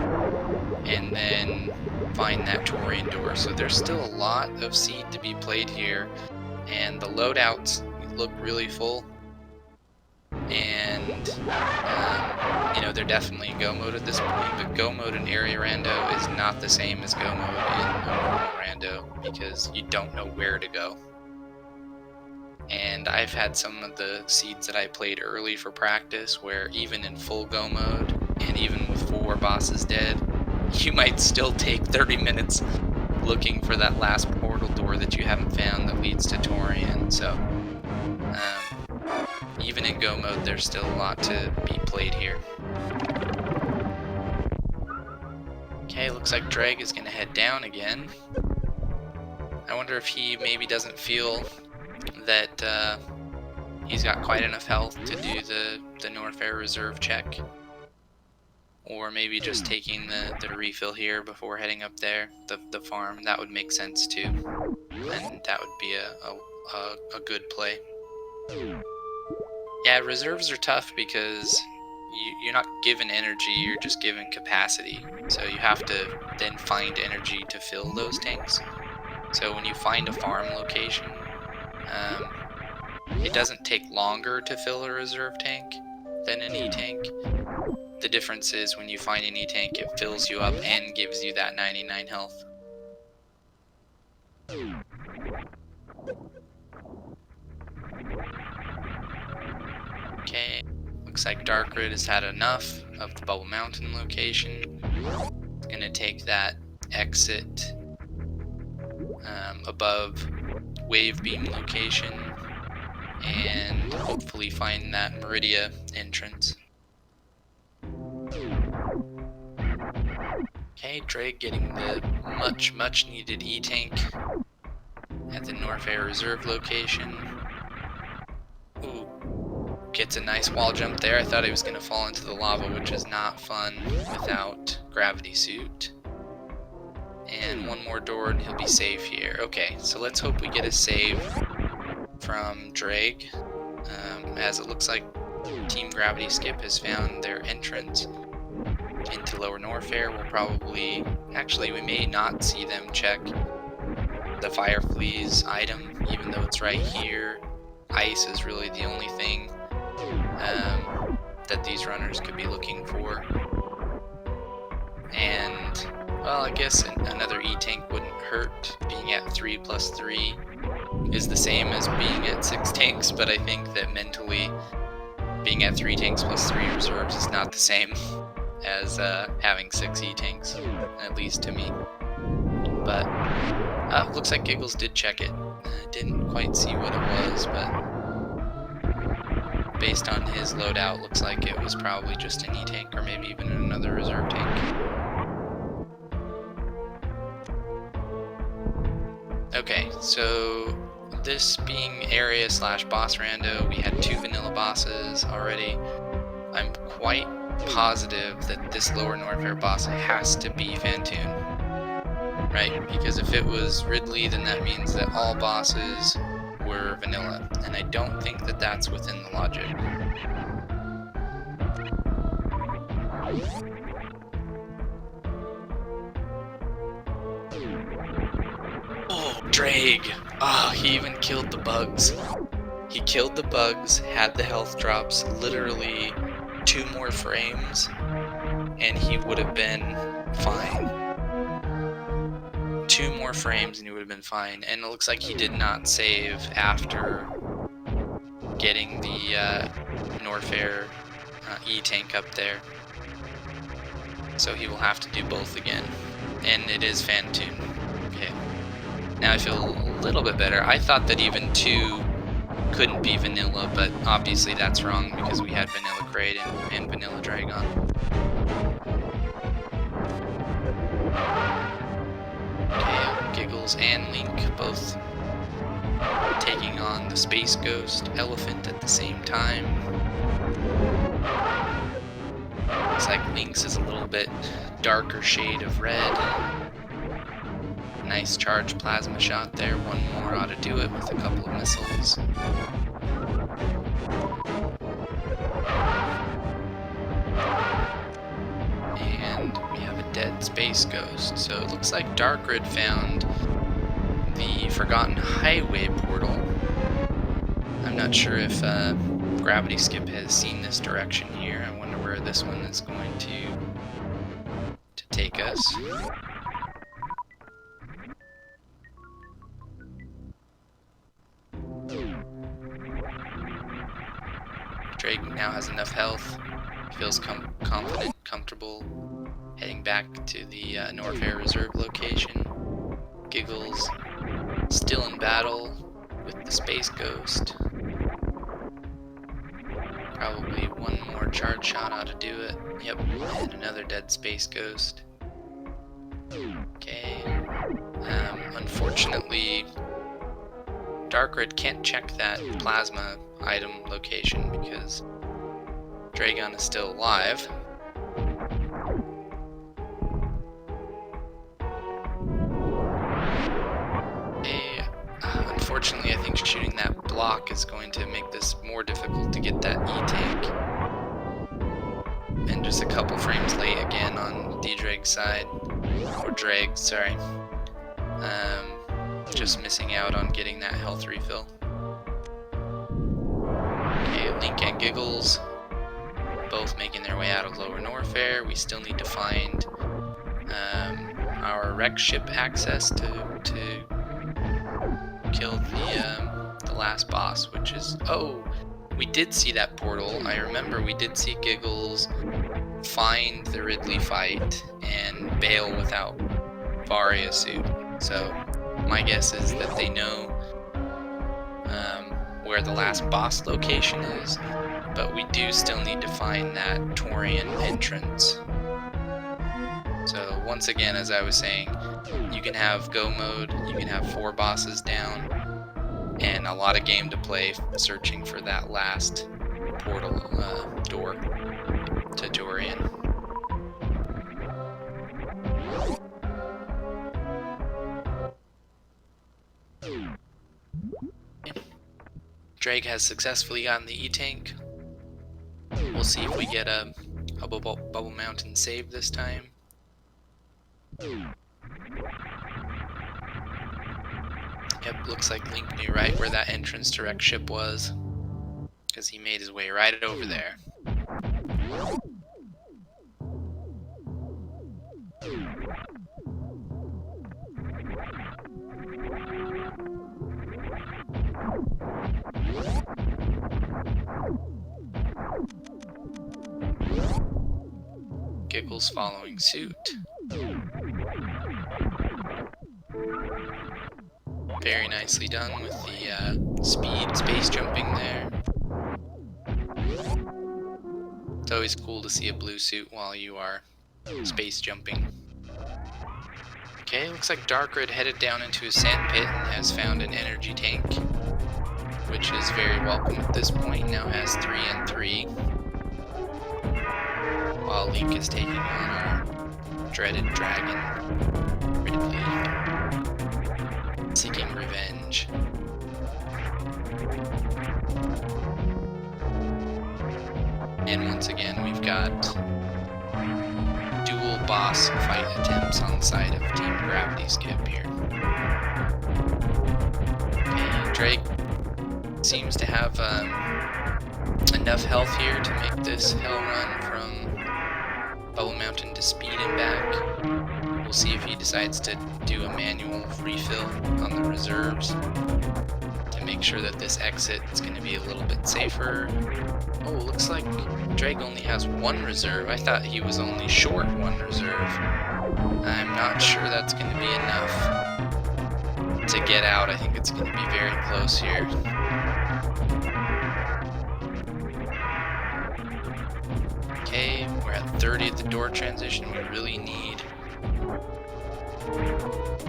and then find that Torian door. So there's still a lot of seed to be played here, and the loadouts look really full. And they're definitely in Go mode at this point, but Go mode in Area Rando is not the same as Go mode in a normal Rando, because you don't know where to go. And I've had some of the seeds that I played early for practice where even in full Go mode, and even with 4 bosses dead, you might still take 30 minutes looking for that last portal door that you haven't found that leads to Torian. So even in Go mode, there's still a lot to be played here. Okay, looks like Dreg is going to head down again. I wonder if he maybe doesn't feel that he's got quite enough health to do the Norfair reserve check. Or maybe just taking the refill here before heading up there, the farm. That would make sense too. And that would be a good play. Yeah, reserves are tough because you're not given energy, you're just given capacity. So you have to then find energy to fill those tanks. So when you find a farm location, it doesn't take longer to fill a reserve tank than an E-tank. The difference is when you find an E-tank, it fills you up and gives you that 99 health. Okay, looks like Dark Rid has had enough of the Bubble Mountain location. It's gonna take that exit above Wave Beam location and hopefully find that Meridia entrance. Okay, Drake getting the much needed E-tank at the Norfair Reserve location. Ooh, gets a nice wall jump there. I thought he was going to fall into the lava, which is not fun without gravity suit. And one more door and he'll be safe here. Okay, so let's hope we get a save from Drake, as it looks like Team Gravity Skip has found their entrance into Lower Norfair. We'll probably, actually we may not see them check the Fire Fleas item, even though it's right here. Ice is really the only thing that these runners could be looking for. And, well, I guess another E-tank wouldn't hurt. Being at 3+3 is the same as being at 6 tanks, but I think that mentally being at 3 tanks plus 3 reserves is not the same as having 6 E-tanks, at least to me. But looks like Giggles did check it. Didn't quite see what it was, but based on his loadout, looks like it was probably just an E-tank or maybe even another reserve tank. Okay, so this being area / boss rando, we had 2 vanilla bosses already. I'm quite positive that this Lower Norfair boss has to be Fantoon, right? Because if it was Ridley, then that means that all bosses were vanilla, and I don't think that that's within the logic. Oh, Drag! Oh, he even killed the bugs. He killed the bugs, had the health drops, literally 2 more frames, and he would have been fine. 2 more frames and he would have been fine. And it looks like he did not save after getting the Norfair E-tank up there. So he will have to do both again. And it is Fantoon. Okay. Now I feel a little bit better. I thought that even 2 couldn't be vanilla, but obviously that's wrong because we had Vanilla Kraid and Vanilla Dragon. Okay, Giggles and Link both taking on the Space Ghost Elephant at the same time. Looks like Link's is a little bit darker shade of red. Nice charged plasma shot there. One more ought to do it with a couple of missiles. And we have a dead Space Ghost. So it looks like Dark Rid found the Forgotten Highway portal. I'm not sure if Gravity Skip has seen this direction here. I wonder where this one is going to take us. Drake now has enough health, feels confident, comfortable, heading back to the Norfair Reserve location. Giggles, still in battle with the Space Ghost. Probably one more charge shot ought to do it. Yep, and another dead Space Ghost. Okay. Unfortunately, Dark Red can't check that plasma item location because Dragon is still alive. Unfortunately, I think shooting that block is going to make this more difficult to get that E-tank. And just a couple frames late again on D-Drag's side. Or Drag, sorry. Just missing out on getting that health refill. Okay, Link and Giggles both making their way out of Lower Norfair. We still need to find our wreck ship access to kill the last boss, which is... Oh! We did see that portal. I remember we did see Giggles find the Ridley fight and bail without Varia suit. So my guess is that they know where the last boss location is, but we do still need to find that Torian entrance. So once again, as I was saying, you can have go mode, you can have 4 bosses down, and a lot of game to play searching for that last portal door to Torian. Drake has successfully gotten the E-tank. We'll see if we get a Bubble Mountain save this time. Yep, looks like Link knew right where that entrance to wreck ship was, because he made his way right over there. Giggles following suit. Very nicely done with the space jumping there. It's always cool to see a blue suit while you are space jumping. Okay, looks like Dark Red headed down into a sand pit and has found an energy tank, which is very welcome at this point. Now has 3 and 3. While Link is taking on our dreaded dragon, Ridley, seeking revenge. And once again, we've got dual boss fight attempts on the side of Team Gravity Skip here. Okay, Drake seems to have enough health here to make this hell run from Bubble Mountain to speed and back. We'll see if he decides to do a manual refill on the reserves to make sure that this exit is going to be a little bit safer. Oh, looks like Drake only has 1 reserve. I thought he was only short 1 reserve. I'm not sure that's going to be enough to get out. I think it's going to be very close here. Okay, we're at 30 at the door transition. We really need...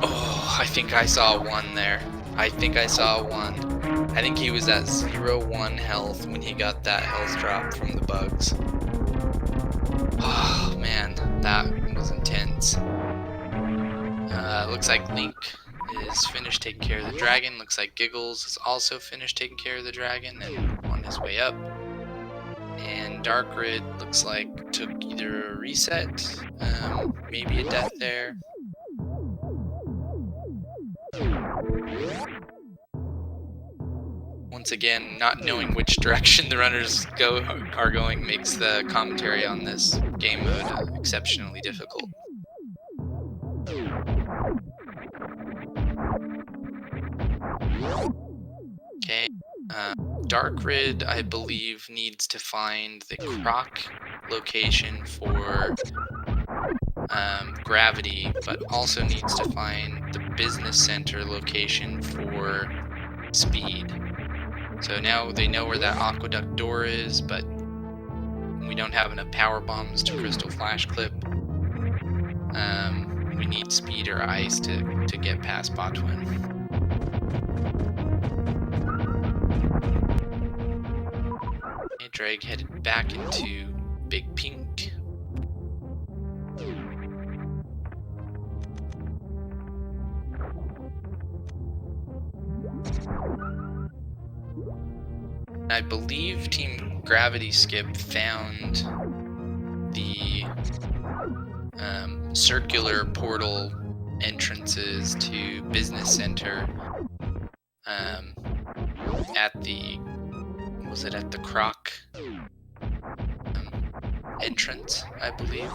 Oh, I think I saw 1 there. I think I saw 1. I think he was at 0-1 health when he got that health drop from the bugs. Oh man, that was intense. Looks like Link is finished taking care of the dragon. Looks like Giggles is also finished taking care of the dragon and on his way up. And Dark Red looks like took either a reset, maybe a death there. once again, not knowing which direction the runners are going makes the commentary on this game mode exceptionally difficult. Okay, Dark Rid, I believe, needs to find the croc location for gravity, but also needs to find the business center location for speed. So now they know where that aqueduct door is, but we don't have enough power bombs to crystal flash clip. We need speed or ice to get past Botwin. Okay, Drake headed back into Big Pink. I believe Team Gravity Skip found the circular portal entrances to Business Center at the Croc entrance, I believe.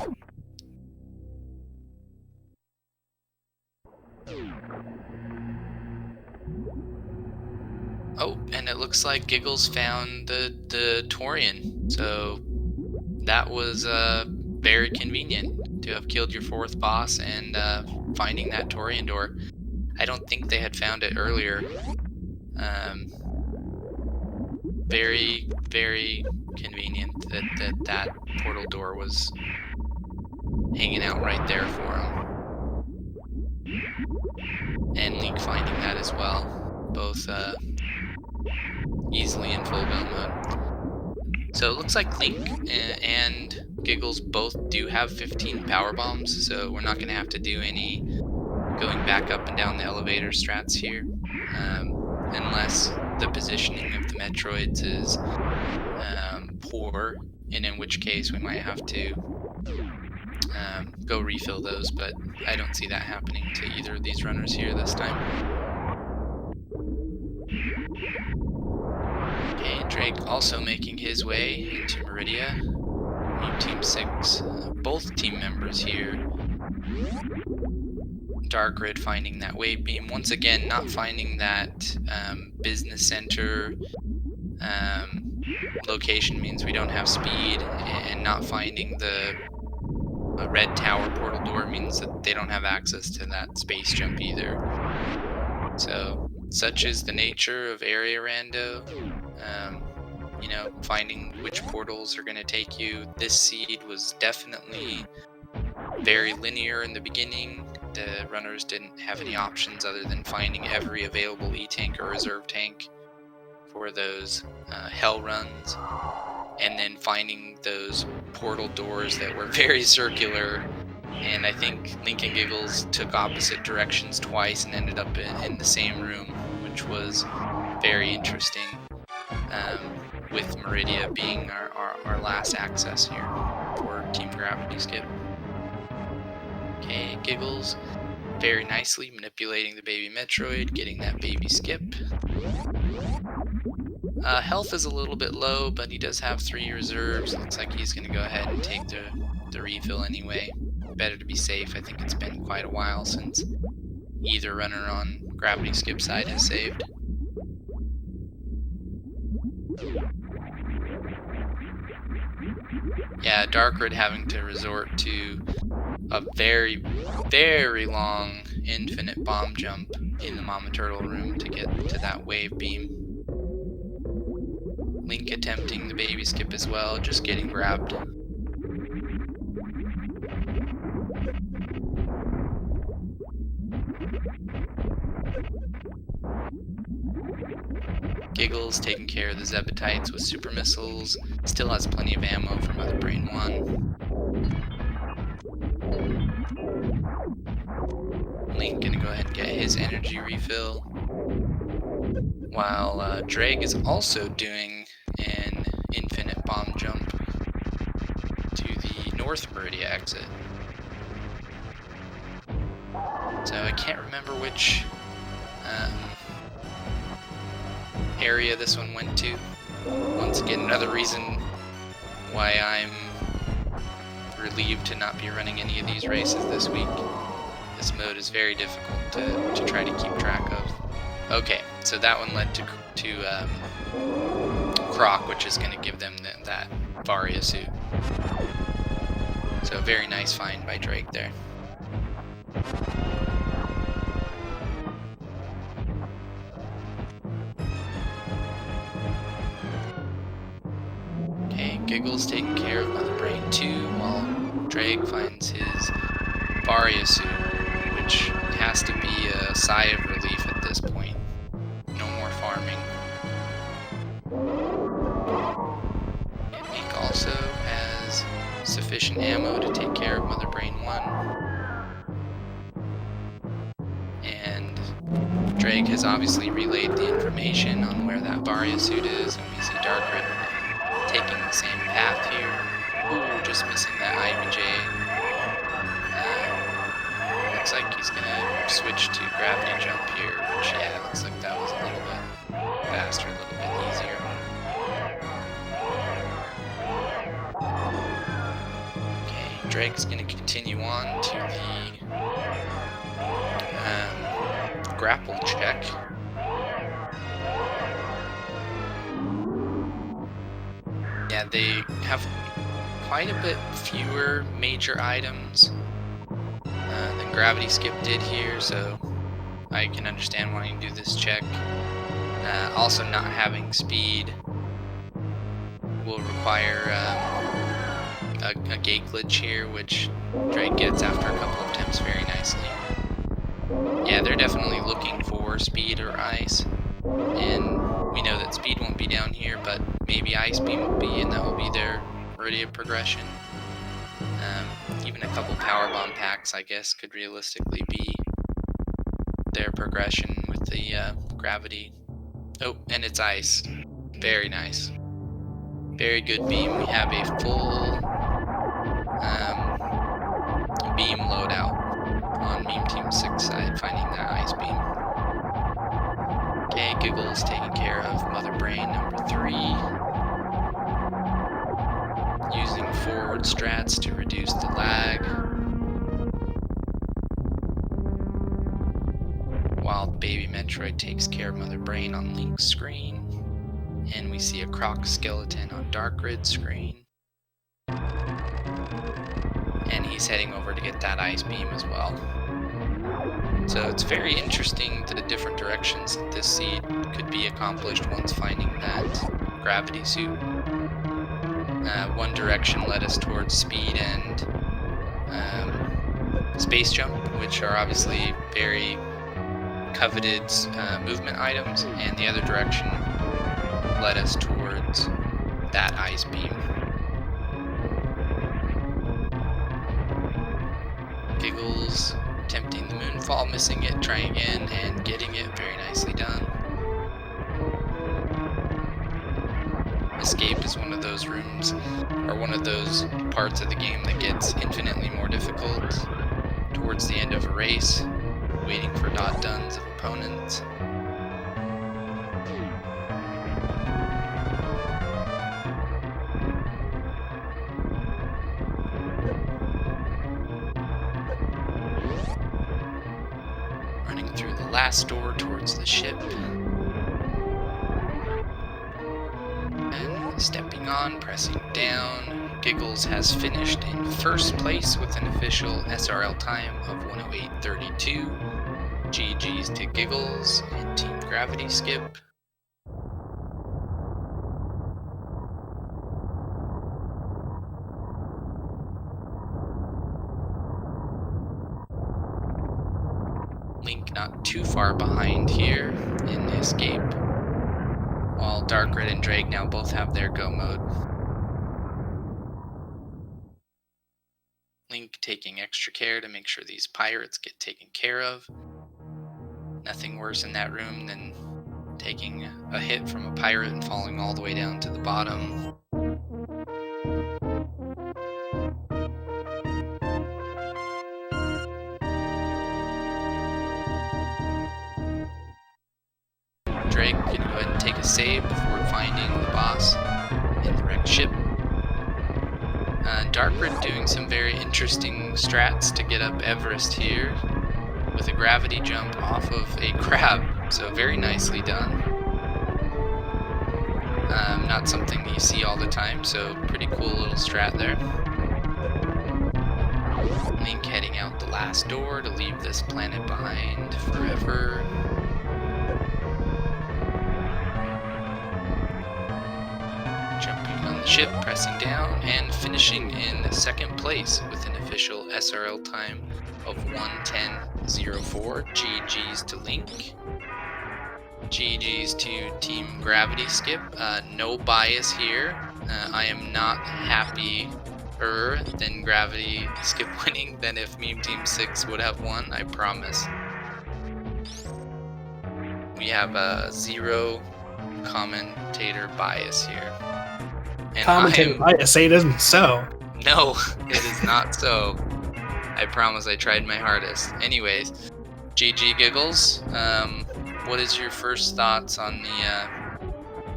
Oh, and it looks like Giggles found the Torian, so that was very convenient to have killed your 4th boss and finding that Torian door. I don't think they had found it earlier. Very, very convenient that portal door was hanging out right there for him. And Link finding that as well, both easily in full build mode. So it looks like Link and Giggles both do have 15 power bombs, so we're not going to have to do any going back up and down the elevator strats here, unless the positioning of the Metroids is poor, and in which case we might have to go refill those, but I don't see that happening to either of these runners here this time. Okay, Drake also making his way into Meridia. Meam Team 6, both team members here. Dark Rid finding that wave beam. Once again, not finding that business center location means we don't have speed, and not finding the red tower portal door means that they don't have access to that space jump either. So, such is the nature of area rando. You know, finding which portals are going to take you. This seed was definitely very linear in the beginning. The runners didn't have any options other than finding every available E-tank or reserve tank for those hell runs, and then finding those portal doors that were very circular. And I think Link and Giggles took opposite directions twice and ended up in the same room, which was very interesting, with Meridia being our last access here for Team Gravity Skip. Okay, Giggles very nicely manipulating the baby Metroid, getting that baby skip. Health is a little bit low, but he does have 3 reserves. Looks like he's going to go ahead and take the refill anyway. Better to be safe. I think it's been quite a while since either runner on Gravity Skip side has saved. Yeah, Dark Rid having to resort to a very, very long infinite bomb jump in the Mama Turtle room to get to that wave beam. Link attempting the baby skip as well, just getting grabbed. Giggles taking care of the Zebatites with super missiles. Still has plenty of ammo for Mother Brain 1. Link gonna go ahead and get his energy refill, while Drake is also doing an infinite bomb jump to the North Meridia exit. So I can't remember which area this one went to. Once again, another reason why I'm relieved to not be running any of these races this week. This mode is very difficult to try to keep track of. Okay, so that one led to Croc, which is going to give them that Varia suit. So very nice find by Drake there. Okay, Giggles taking care of Mother Brain 2 while Drake finds his Varia suit, which has to be a sigh of relief at this point. No more farming. And Meek also has sufficient ammo to take care of Mother Brain 1. And Drake has obviously relayed the information on where that Varia suit is, and we see Darkrid taking the same path here. Ooh, just missing that IBJ. Looks like he's gonna switch to gravity jump here, which, yeah, looks like that was a little bit faster, a little bit easier. Okay, Drake's gonna continue on to the grapple check. Yeah, they have quite a bit fewer major items than Gravity Skip did here, so I can understand wanting to do this check. Also, not having speed will require a gate glitch here, which Drake gets after a couple of attempts very nicely. Yeah, they're definitely looking for speed or ice, and we know that speed won't be down here, but maybe ice beam will be, and that will be their route of progression. Even a couple power bomb packs, I guess, could realistically be their progression with the gravity. Oh, and it's ice. Very nice. Very good beam. We have a full beam loadout on Meam Team 6 side, finding that ice beam. Okay, Giggles taking care of Mother Brain number 3. Using forward strats to reduce the lag. While Baby Metroid takes care of Mother Brain on Link's screen. And we see a Croc skeleton on Darkrid's screen. And he's heading over to get that ice beam as well. So it's very interesting the different directions that this seed could be accomplished once finding that gravity suit. One direction led us towards speed and space jump, which are obviously very coveted movement items, and the other direction led us towards that ice beam. Giggles attempting the moonfall, missing it, trying again, and getting it. Very nicely done. Escape is one of those rooms, or one of those parts of the game that gets infinitely more difficult towards the end of a race, waiting for dot duns of opponents. Running through the last door towards the ship. Stepping on, pressing down. Giggles has finished in first place with an official SRL time of 108.32. GG's to Giggles and Team Gravity Skip. Link not too far behind here in the escape, while Darkrid and Drake now both have their go mode. Link taking extra care to make sure these pirates get taken care of. Nothing worse in that room than taking a hit from a pirate and falling all the way down to the bottom. Drake can go ahead and take a save before finding the boss in the wrecked ship. Darkrid doing some very interesting strats to get up Everest here with a gravity jump off of a crab, so very nicely done. Not something you see all the time, so pretty cool little strat there. Link heading out the last door to leave this planet behind forever. Jumping on the ship, pressing down, and finishing in second place with an official SRL time of 1:10.04. GG's to Link. GG's to Team Gravity Skip. No bias here. I am not happier than Gravity Skip winning than if Meam Team 6 would have won, I promise. We have a zero commentator bias here. And commentator bias, say it isn't so. No, it is not so. I promise I tried my hardest. Anyways, GG Giggles. What is your first thoughts on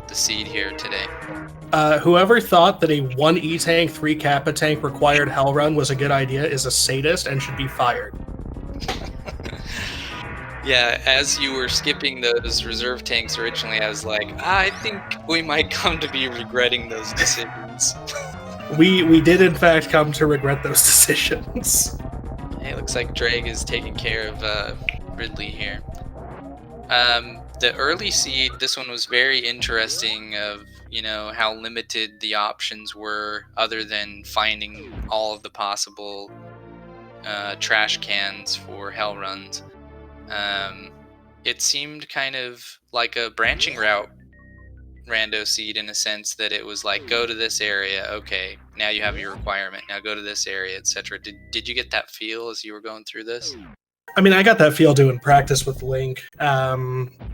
the seed here today? Whoever thought that a 1 E-Tank, 3 Kappa tank required Hell Run was a good idea is a sadist and should be fired. Yeah, as you were skipping those reserve tanks originally, I was like, I think we might come to be regretting those decisions. We did in fact come to regret those decisions. Hey, looks like Drag is taking care of Ridley here. The early seed, this one was very interesting of, how limited the options were other than finding all of the possible trash cans for hell runs. It seemed kind of like a branching route rando seed in a sense that it was like, go to this area, okay, now you have your requirement, now go to this area, etc. Did you get that feel as you were going through this? I mean, I got that feel doing practice with Link. A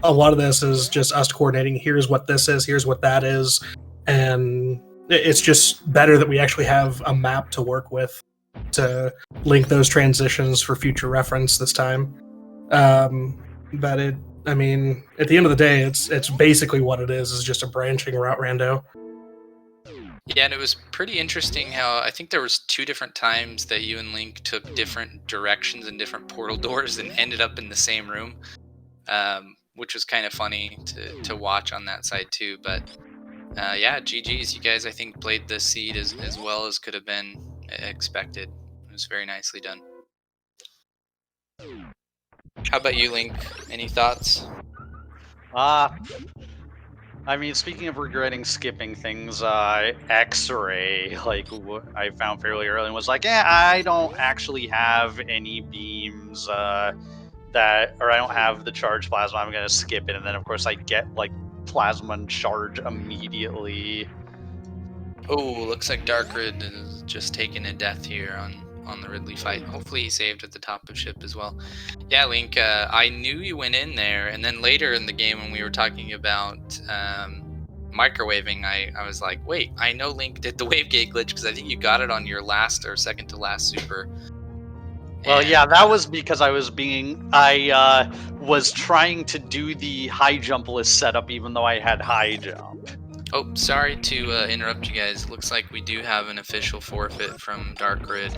lot of this is just us coordinating, here's what this is, here's what that is, and it's just better that we actually have a map to work with to link those transitions for future reference this time. But at the end of the day, it's basically what it is just a branching route rando. Yeah, and it was pretty interesting how I think there was 2 different times that you and Link took different directions and different portal doors and ended up in the same room, which was kind of funny to watch on that side too. But yeah, GG's, you guys I think played this seed as well as could have been expected. It was very nicely done. How about you, Link? Any thoughts? Speaking of regretting skipping things, X-Ray, I found fairly early and was like, I don't actually have any beams or I don't have the charge plasma, I'm gonna skip it, and then of course I get plasma and charge immediately. Oh, looks like Darkrid is just taking a death here on the Ridley fight. Hopefully he saved at the top of ship as well. Yeah, Link, I knew you went in there, and then later in the game when we were talking about microwaving, I was like, wait, I know Link did the wave gate glitch because I think you got it on your last or second to last super. Well, yeah, that was because I was trying to do the high jump list setup even though I had high jump. Oh, sorry to interrupt you guys. Looks like we do have an official forfeit from Darkrid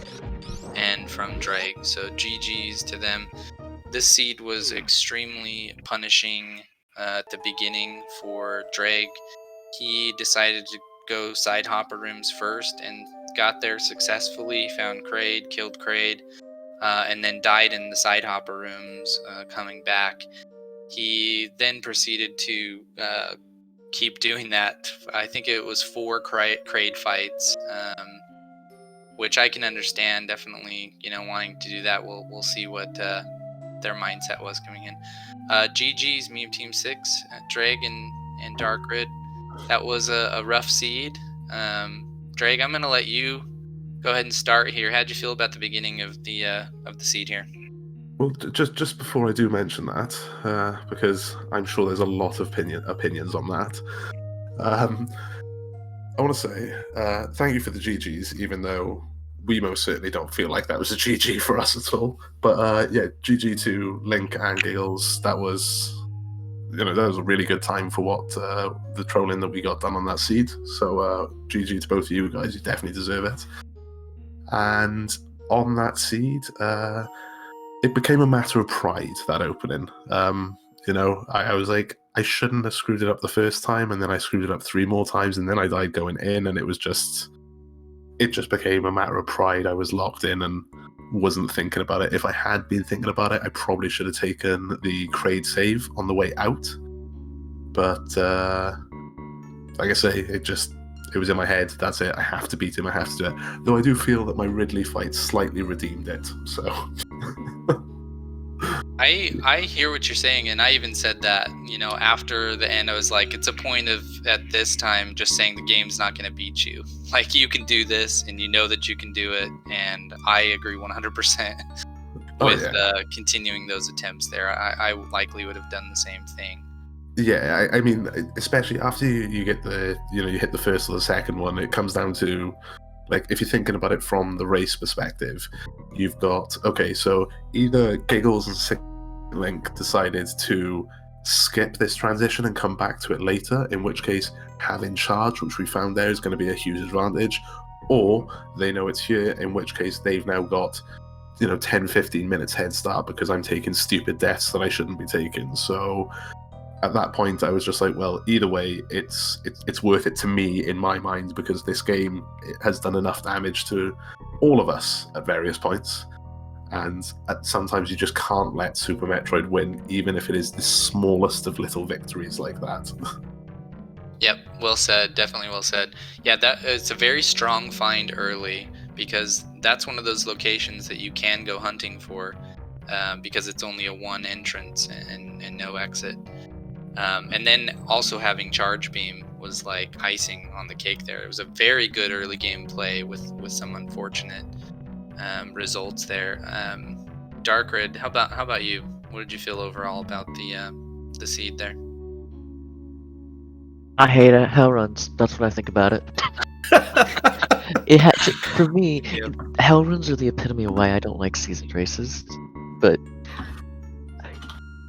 and from Drag, so GG's to them. This seed was extremely punishing at the beginning for Drag. He decided to go side hopper rooms first and got there successfully, found Kraid, killed Kraid, and then died in the side hopper rooms coming back. He then proceeded to keep doing that. I think it was 4 Kraid fights, which I can understand, definitely, wanting to do that. We'll see what their mindset was coming in. GG's Meam Team 6, Drag and Darkrid. That was a rough seed. Drag, I'm gonna let you go ahead and start here. How'd you feel about the beginning of the seed here? Well, just before I do mention that, because I'm sure there's a lot of opinions on that, I want to say thank you for the GGs, even though we most certainly don't feel like that was a GG for us at all. But yeah, GG to Link and Giggles. That was that was a really good time for what the trolling that we got done on that seed. So GG to both of you guys. You definitely deserve it. And on that seed, it became a matter of pride, that opening. I was like, I shouldn't have screwed it up the first time, and then I screwed it up 3 more times, and then I died going in, and it just became a matter of pride. I was locked in and wasn't thinking about it. If I had been thinking about it, I probably should have taken the Kraid save on the way out. But like I say, it was in my head. That's it. I have to beat him. I have to do it. Though I do feel that my Ridley fight slightly redeemed it. So I hear what you're saying, and I even said that, after the end, I was like, it's a point of, at this time, just saying the game's not going to beat you. Like, you can do this, and you know that you can do it, and I agree 100% with continuing those attempts there. I likely would have done the same thing. Yeah, I mean, especially after you get you hit the first or the second one, it comes down to, like, if you're thinking about it from the race perspective, you've got, okay, so either Giggles and Link decided to skip this transition and come back to it later, in which case having charge, which we found there, is going to be a huge advantage, or they know it's here, in which case they've now got 10-15 minutes head start because I'm taking stupid deaths that I shouldn't be taking. So at that point I was just like, well, either way it's worth it to me in my mind, because this game has done enough damage to all of us at various points. And sometimes you just can't let Super Metroid win, even if it is the smallest of little victories like that. Yep, well said. Definitely well said. Yeah, it's a very strong find early, because that's one of those locations that you can go hunting for, because it's only a 1 entrance and no exit. And then also having Charge Beam was like icing on the cake there. It was a very good early game play with some unfortunate results there. Darkrid, how about you? What did you feel overall about the seed there? I hate it. Hell runs. That's what I think about it. For me, Yep. hell runs are the epitome of why I don't like seasoned races, but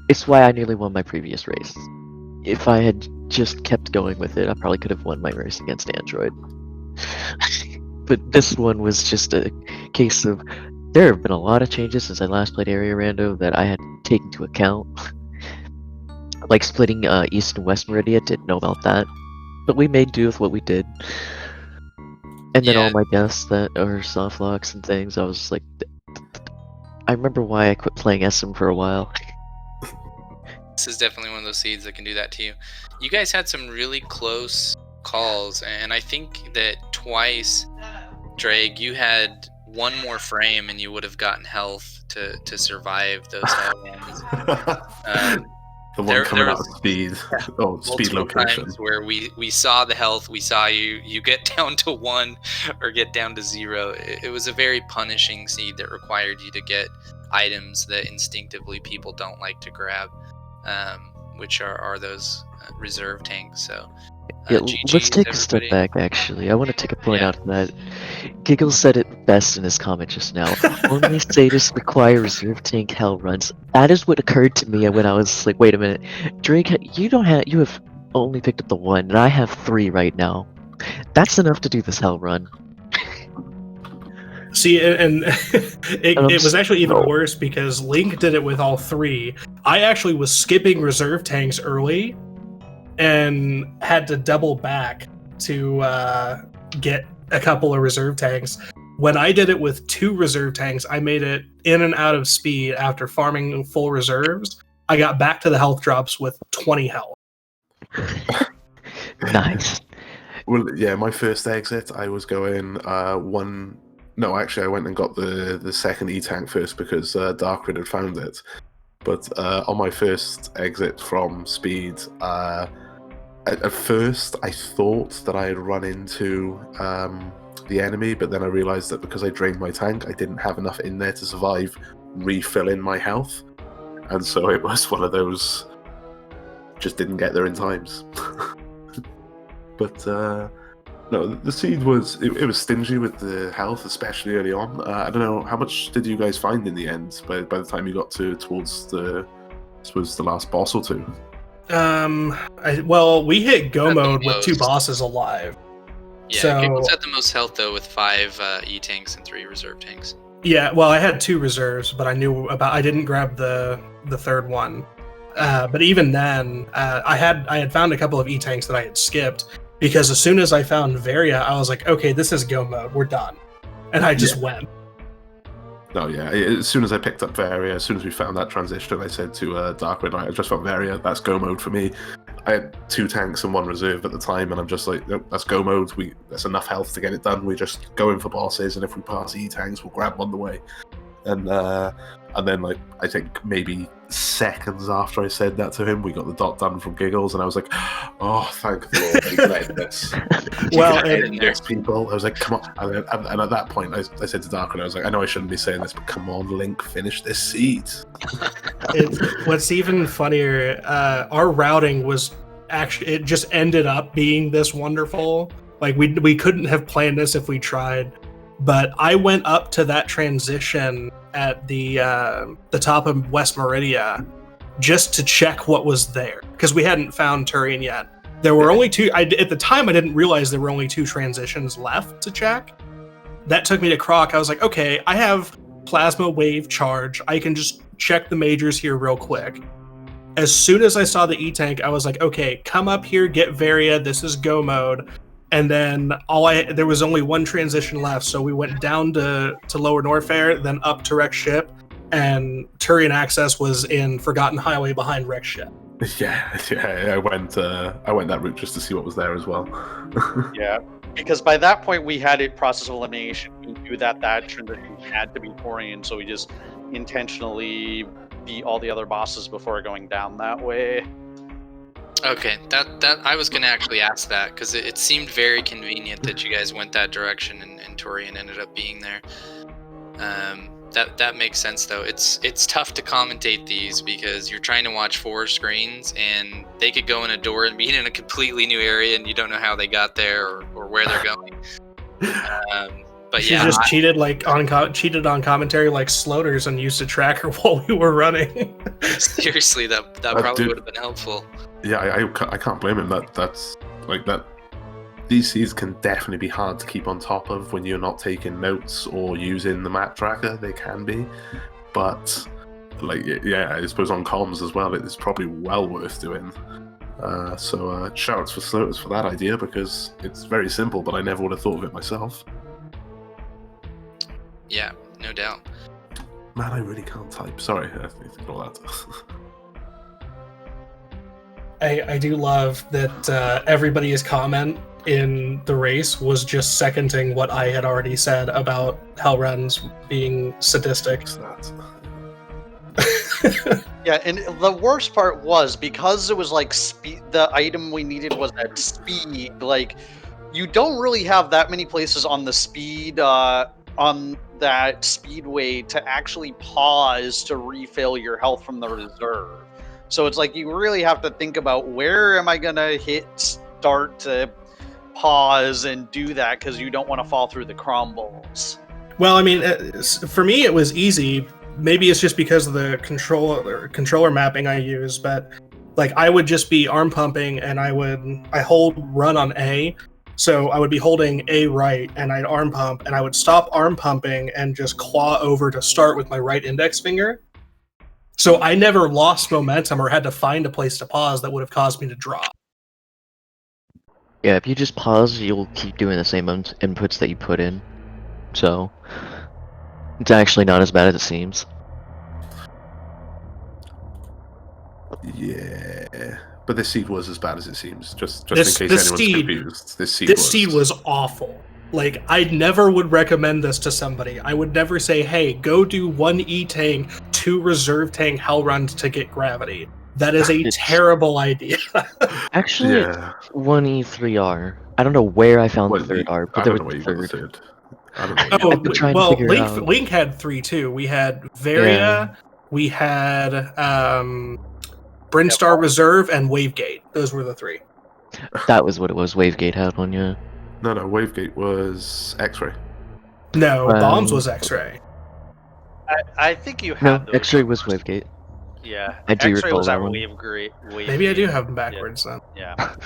it's why I nearly won my previous race. If I had just kept going with it, I probably could have won my race against Android. But this one was just a case of, there have been a lot of changes since I last played Area Rando that I had to take into account. Like splitting East and West Meridian, didn't know about that. But we made do with what we did. And then all my deaths that are soft locks and things, I was like, I remember why I quit playing SM for a while. This is definitely one of those seeds that can do that to you. You guys had some really close calls, and I think that twice, Drake, you had 1 more frame and you would have gotten health to survive those hell runs. The one coming out of speed. Oh, speed location. Times where we saw the health, we saw you get down to 1 or get down to 0. It was a very punishing seed that required you to get items that instinctively people don't like to grab, which are those reserve tanks. So let's take a step back, actually. I want to take a point out of that. Giggles said it best in his comment just now. Only sadists require reserve tank hell runs. That is what occurred to me when I was like, wait a minute. Drake, you have only picked up the 1, and I have 3 right now. That's enough to do this hell run. See, and it was actually even worse because Link did it with all 3. I actually was skipping reserve tanks early and had to double back to get a couple of reserve tanks. When I did it with 2 reserve tanks, I made it in and out of speed after farming full reserves. I got back to the health drops with 20 health. Nice. Well, yeah, my first exit, I was going one... No, actually, I went and got the second E-tank first because Darkrid had found it. But on my first exit from speed, at first I thought that I had run into the enemy, but then I realized that because I drained my tank, I didn't have enough in there to survive refilling my health. And so it was one of those, just didn't get there in times. But no, the seed was, it was stingy with the health, especially early on. I don't know, how much did you guys find in the end by the time you got towards the last boss or 2? We hit go At the mode with 2 most. bosses alive. Yeah, So- Giggle's at the most health though, with 5 E-tanks and 3 reserve tanks. Yeah, well, I had 2 reserves, but I didn't grab the third one. But even then, I had found a couple of E-tanks that I had skipped, because as soon as I found Varia, I was like, okay, this is go mode, we're done. And I just went. No, yeah. As soon as I picked up Varia, as soon as we found that transition, I said to Dark Knight, I just found Varia, that's go mode for me. I had 2 tanks and 1 reserve at the time, and I'm just like, nope, that's go mode. That's enough health to get it done. We just go in for bosses, and if we pass E-tanks, we'll grab 1 the way. And then, like, I think maybe seconds after I said that to him, we got the dot done from Giggles, and I was like, oh, thank the Lord, we can end this. Well, next people, I was like, come on. And at that point, I said to Dark, and I was like, I know I shouldn't be saying this, but come on, Link, finish this seed. What's even funnier, our routing was actually, it just ended up being this wonderful. Like, we couldn't have planned this if we tried. But I went up to that transition at the top of West Meridia just to check what was there, because we hadn't found Turian yet. There were only 2. At the time, I didn't realize there were only 2 transitions left to check. That took me to Croc. I was like, okay, I have Plasma Wave Charge. I can just check the majors here real quick. As soon as I saw the E-Tank, I was like, okay, come up here, get Varia. This is go mode. And then there was only 1 transition left, so we went down to Lower Norfair, then up to Rex Ship, and Turian access was in Forgotten Highway behind Rex Ship. Yeah, I went that route just to see what was there as well. Yeah, because by that point we had it process of elimination. We knew that transition had to be Turian, so we just intentionally beat all the other bosses before going down that way. Okay, that I was gonna actually ask that, because it seemed very convenient that you guys went that direction and Torian ended up being there. That makes sense though. It's tough to commentate these because you're trying to watch 4 screens and they could go in a door and be in a completely new area and you don't know how they got there or where they're going. But she yeah, just cheated on commentary like Sloters and used a tracker while we were running. Seriously, that probably would have been helpful. Yeah, I can't blame him. That's like that. These seeds can definitely be hard to keep on top of when you're not taking notes or using the map tracker. They can be, but like yeah, I suppose on comms as well, it's probably well worth doing. So shouts for Sloters for that idea, because it's very simple, but I never would have thought of it myself. Yeah, no doubt. Man, I really can't type. Sorry, ignore that. I do love that everybody's comment in the race was just seconding what I had already said about Hellruns being sadistic. Yeah, and the worst part was, because it was like the item we needed was at speed, like you don't really have that many places on the speed on that speedway to actually pause to refill your health from the reserve. So it's like you really have to think about, where am I gonna hit start to pause and do that, because you don't want to fall through the crumbles. Well, I mean, for me it was easy. Maybe it's just because of the controller mapping I use, but like I would just be arm pumping and I hold run on A. So I would be holding A right and I'd arm pump, and I would stop arm pumping and just claw over to start with my right index finger. So I never lost momentum or had to find a place to pause that would have caused me to drop. Yeah, if you just pause, you'll keep doing the same inputs that you put in. So it's actually not as bad as it seems. Yeah, but this seed was as bad as it seems. Just in case anyone's confused, this seed was awful. Like, I never would recommend this to somebody. I would never say, hey, go do 1 E-Tank, 2 reserve tank hell runs to get gravity. That is a terrible idea. Actually, Yeah. 1E3R. I don't know where I found the third R, but there was the third. I don't know. I've been trying to figure it out. Link had 3 too. We had Varia, we had Brinstar Reserve, and Wavegate. Those were the 3. That was what it was. Wavegate had one, yeah. No, Wavegate was X-Ray. No, Bombs was X-Ray. I think you No, had those. X-Ray was Wavegate. Yeah, I do X-ray recall was that at one. wave Maybe I do have them backwards then. Yeah.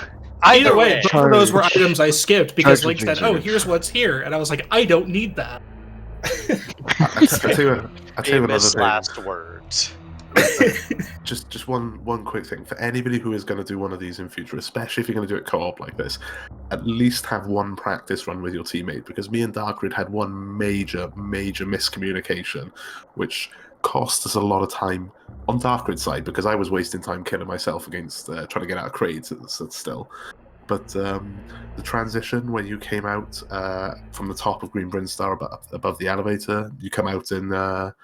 Either way, both of those were Charge. items I skipped because Charge Link said, reserve. "Oh, here's what's here," and I was like, "I don't need that." I tell you another Famous thing. last words. Just one quick thing for anybody who is going to do one of these in future, especially if you're going to do it co-op like this. At least have one practice run with your teammate, because me and Darkrid had one major miscommunication, which cost us a lot of time on Darkrid's side, because I was wasting time killing myself against trying to get out of crates still. But the transition when you came out from the top of Green Brinstar above the elevator, you come out in Upper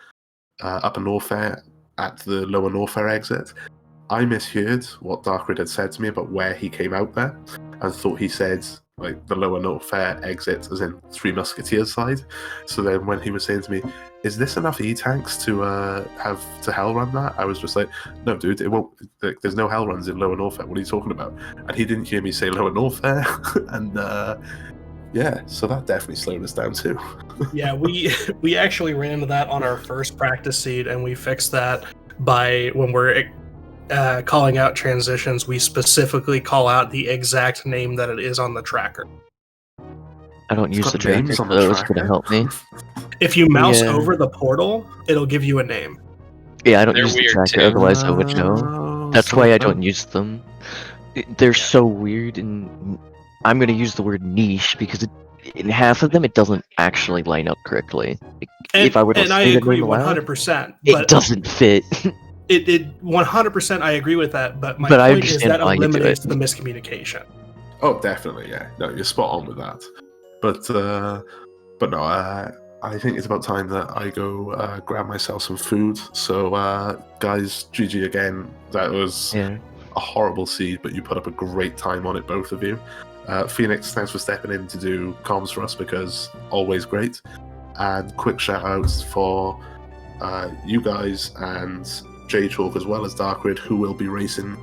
Norfair at the Lower Norfair exit. I misheard what Darkrid had said to me about where he came out there, and thought he said like the Lower Norfair exit, as in Three Musketeers side. So then when he was saying to me, "Is this enough E-tanks to have to hell run that?" I was just like, "No, dude, it won't. There's no hell runs in Lower Norfair. What are you talking about?" And he didn't hear me say Lower Norfair, and yeah, so that definitely slowed us down too. Yeah, we actually ran into that on our first practice seed, and we fixed that by when we're calling out transitions, we specifically call out the exact name that it is on the tracker. I don't It's use got the tracker, names on so the that was going to tracker. help me. If you mouse Yeah. over the portal, it'll give you a name. Yeah, I don't They're use the weird, tracker, too. otherwise I would know. Oh, That's so- why I oh. don't use them. They're Yeah. so weird, and I'm going to use the word niche because in half of them it doesn't actually line up correctly. And, If I were to and I say the agree name aloud, 100%. it But doesn't fit. it 100% I agree with that. But my But I point is understand that why you do eliminates it. the miscommunication. Oh, definitely, yeah. No, you're spot on with that. But no, I think it's about time that I go grab myself some food. So, guys, GG again. That was Yeah. a horrible seed, but you put up a great time on it, both of you. Phoenix, thanks for stepping in to do comms for us, because always great. And quick shout outs for you guys and J-Chalk as well as Darkrid, who will be racing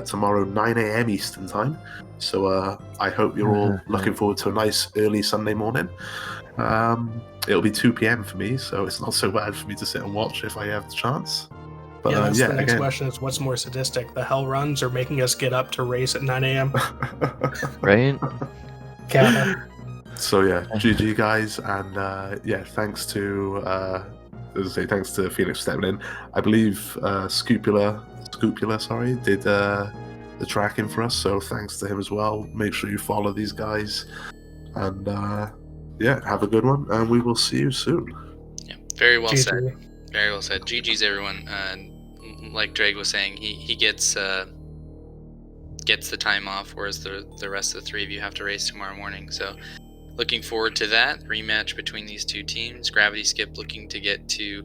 tomorrow 9 a.m. Eastern time. So I hope you're all looking forward to a nice early Sunday morning. It'll be 2 p.m. for me, so it's not so bad for me to sit and watch if I have the chance. But Yeah, that's the next again. question is what's more sadistic, the hell runs or making us get up to race at 9 a.m.? Right? Canada. So yeah, GG guys, and thanks to thanks to Phoenix for stepping in. I believe Scupula, did the tracking for us, so thanks to him as well. Make sure you follow these guys, and have a good one, and we will see you soon. Yeah, very well said. GG. Very well said. GG's everyone. Like Drake was saying, he gets the time off, whereas the rest of the three of you have to race tomorrow morning. So looking forward to that rematch between these two teams. Gravity Skip looking to get to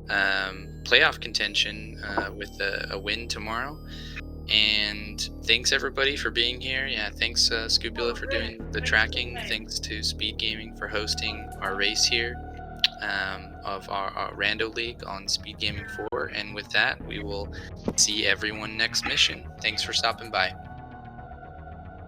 playoff contention with a win tomorrow. And thanks everybody for being here. Yeah, thanks Scupula for doing the tracking. Thanks to Speed Gaming for hosting our race here of our Rando League on Speed Gaming 4. And with that, we will see everyone next mission. Thanks for stopping by.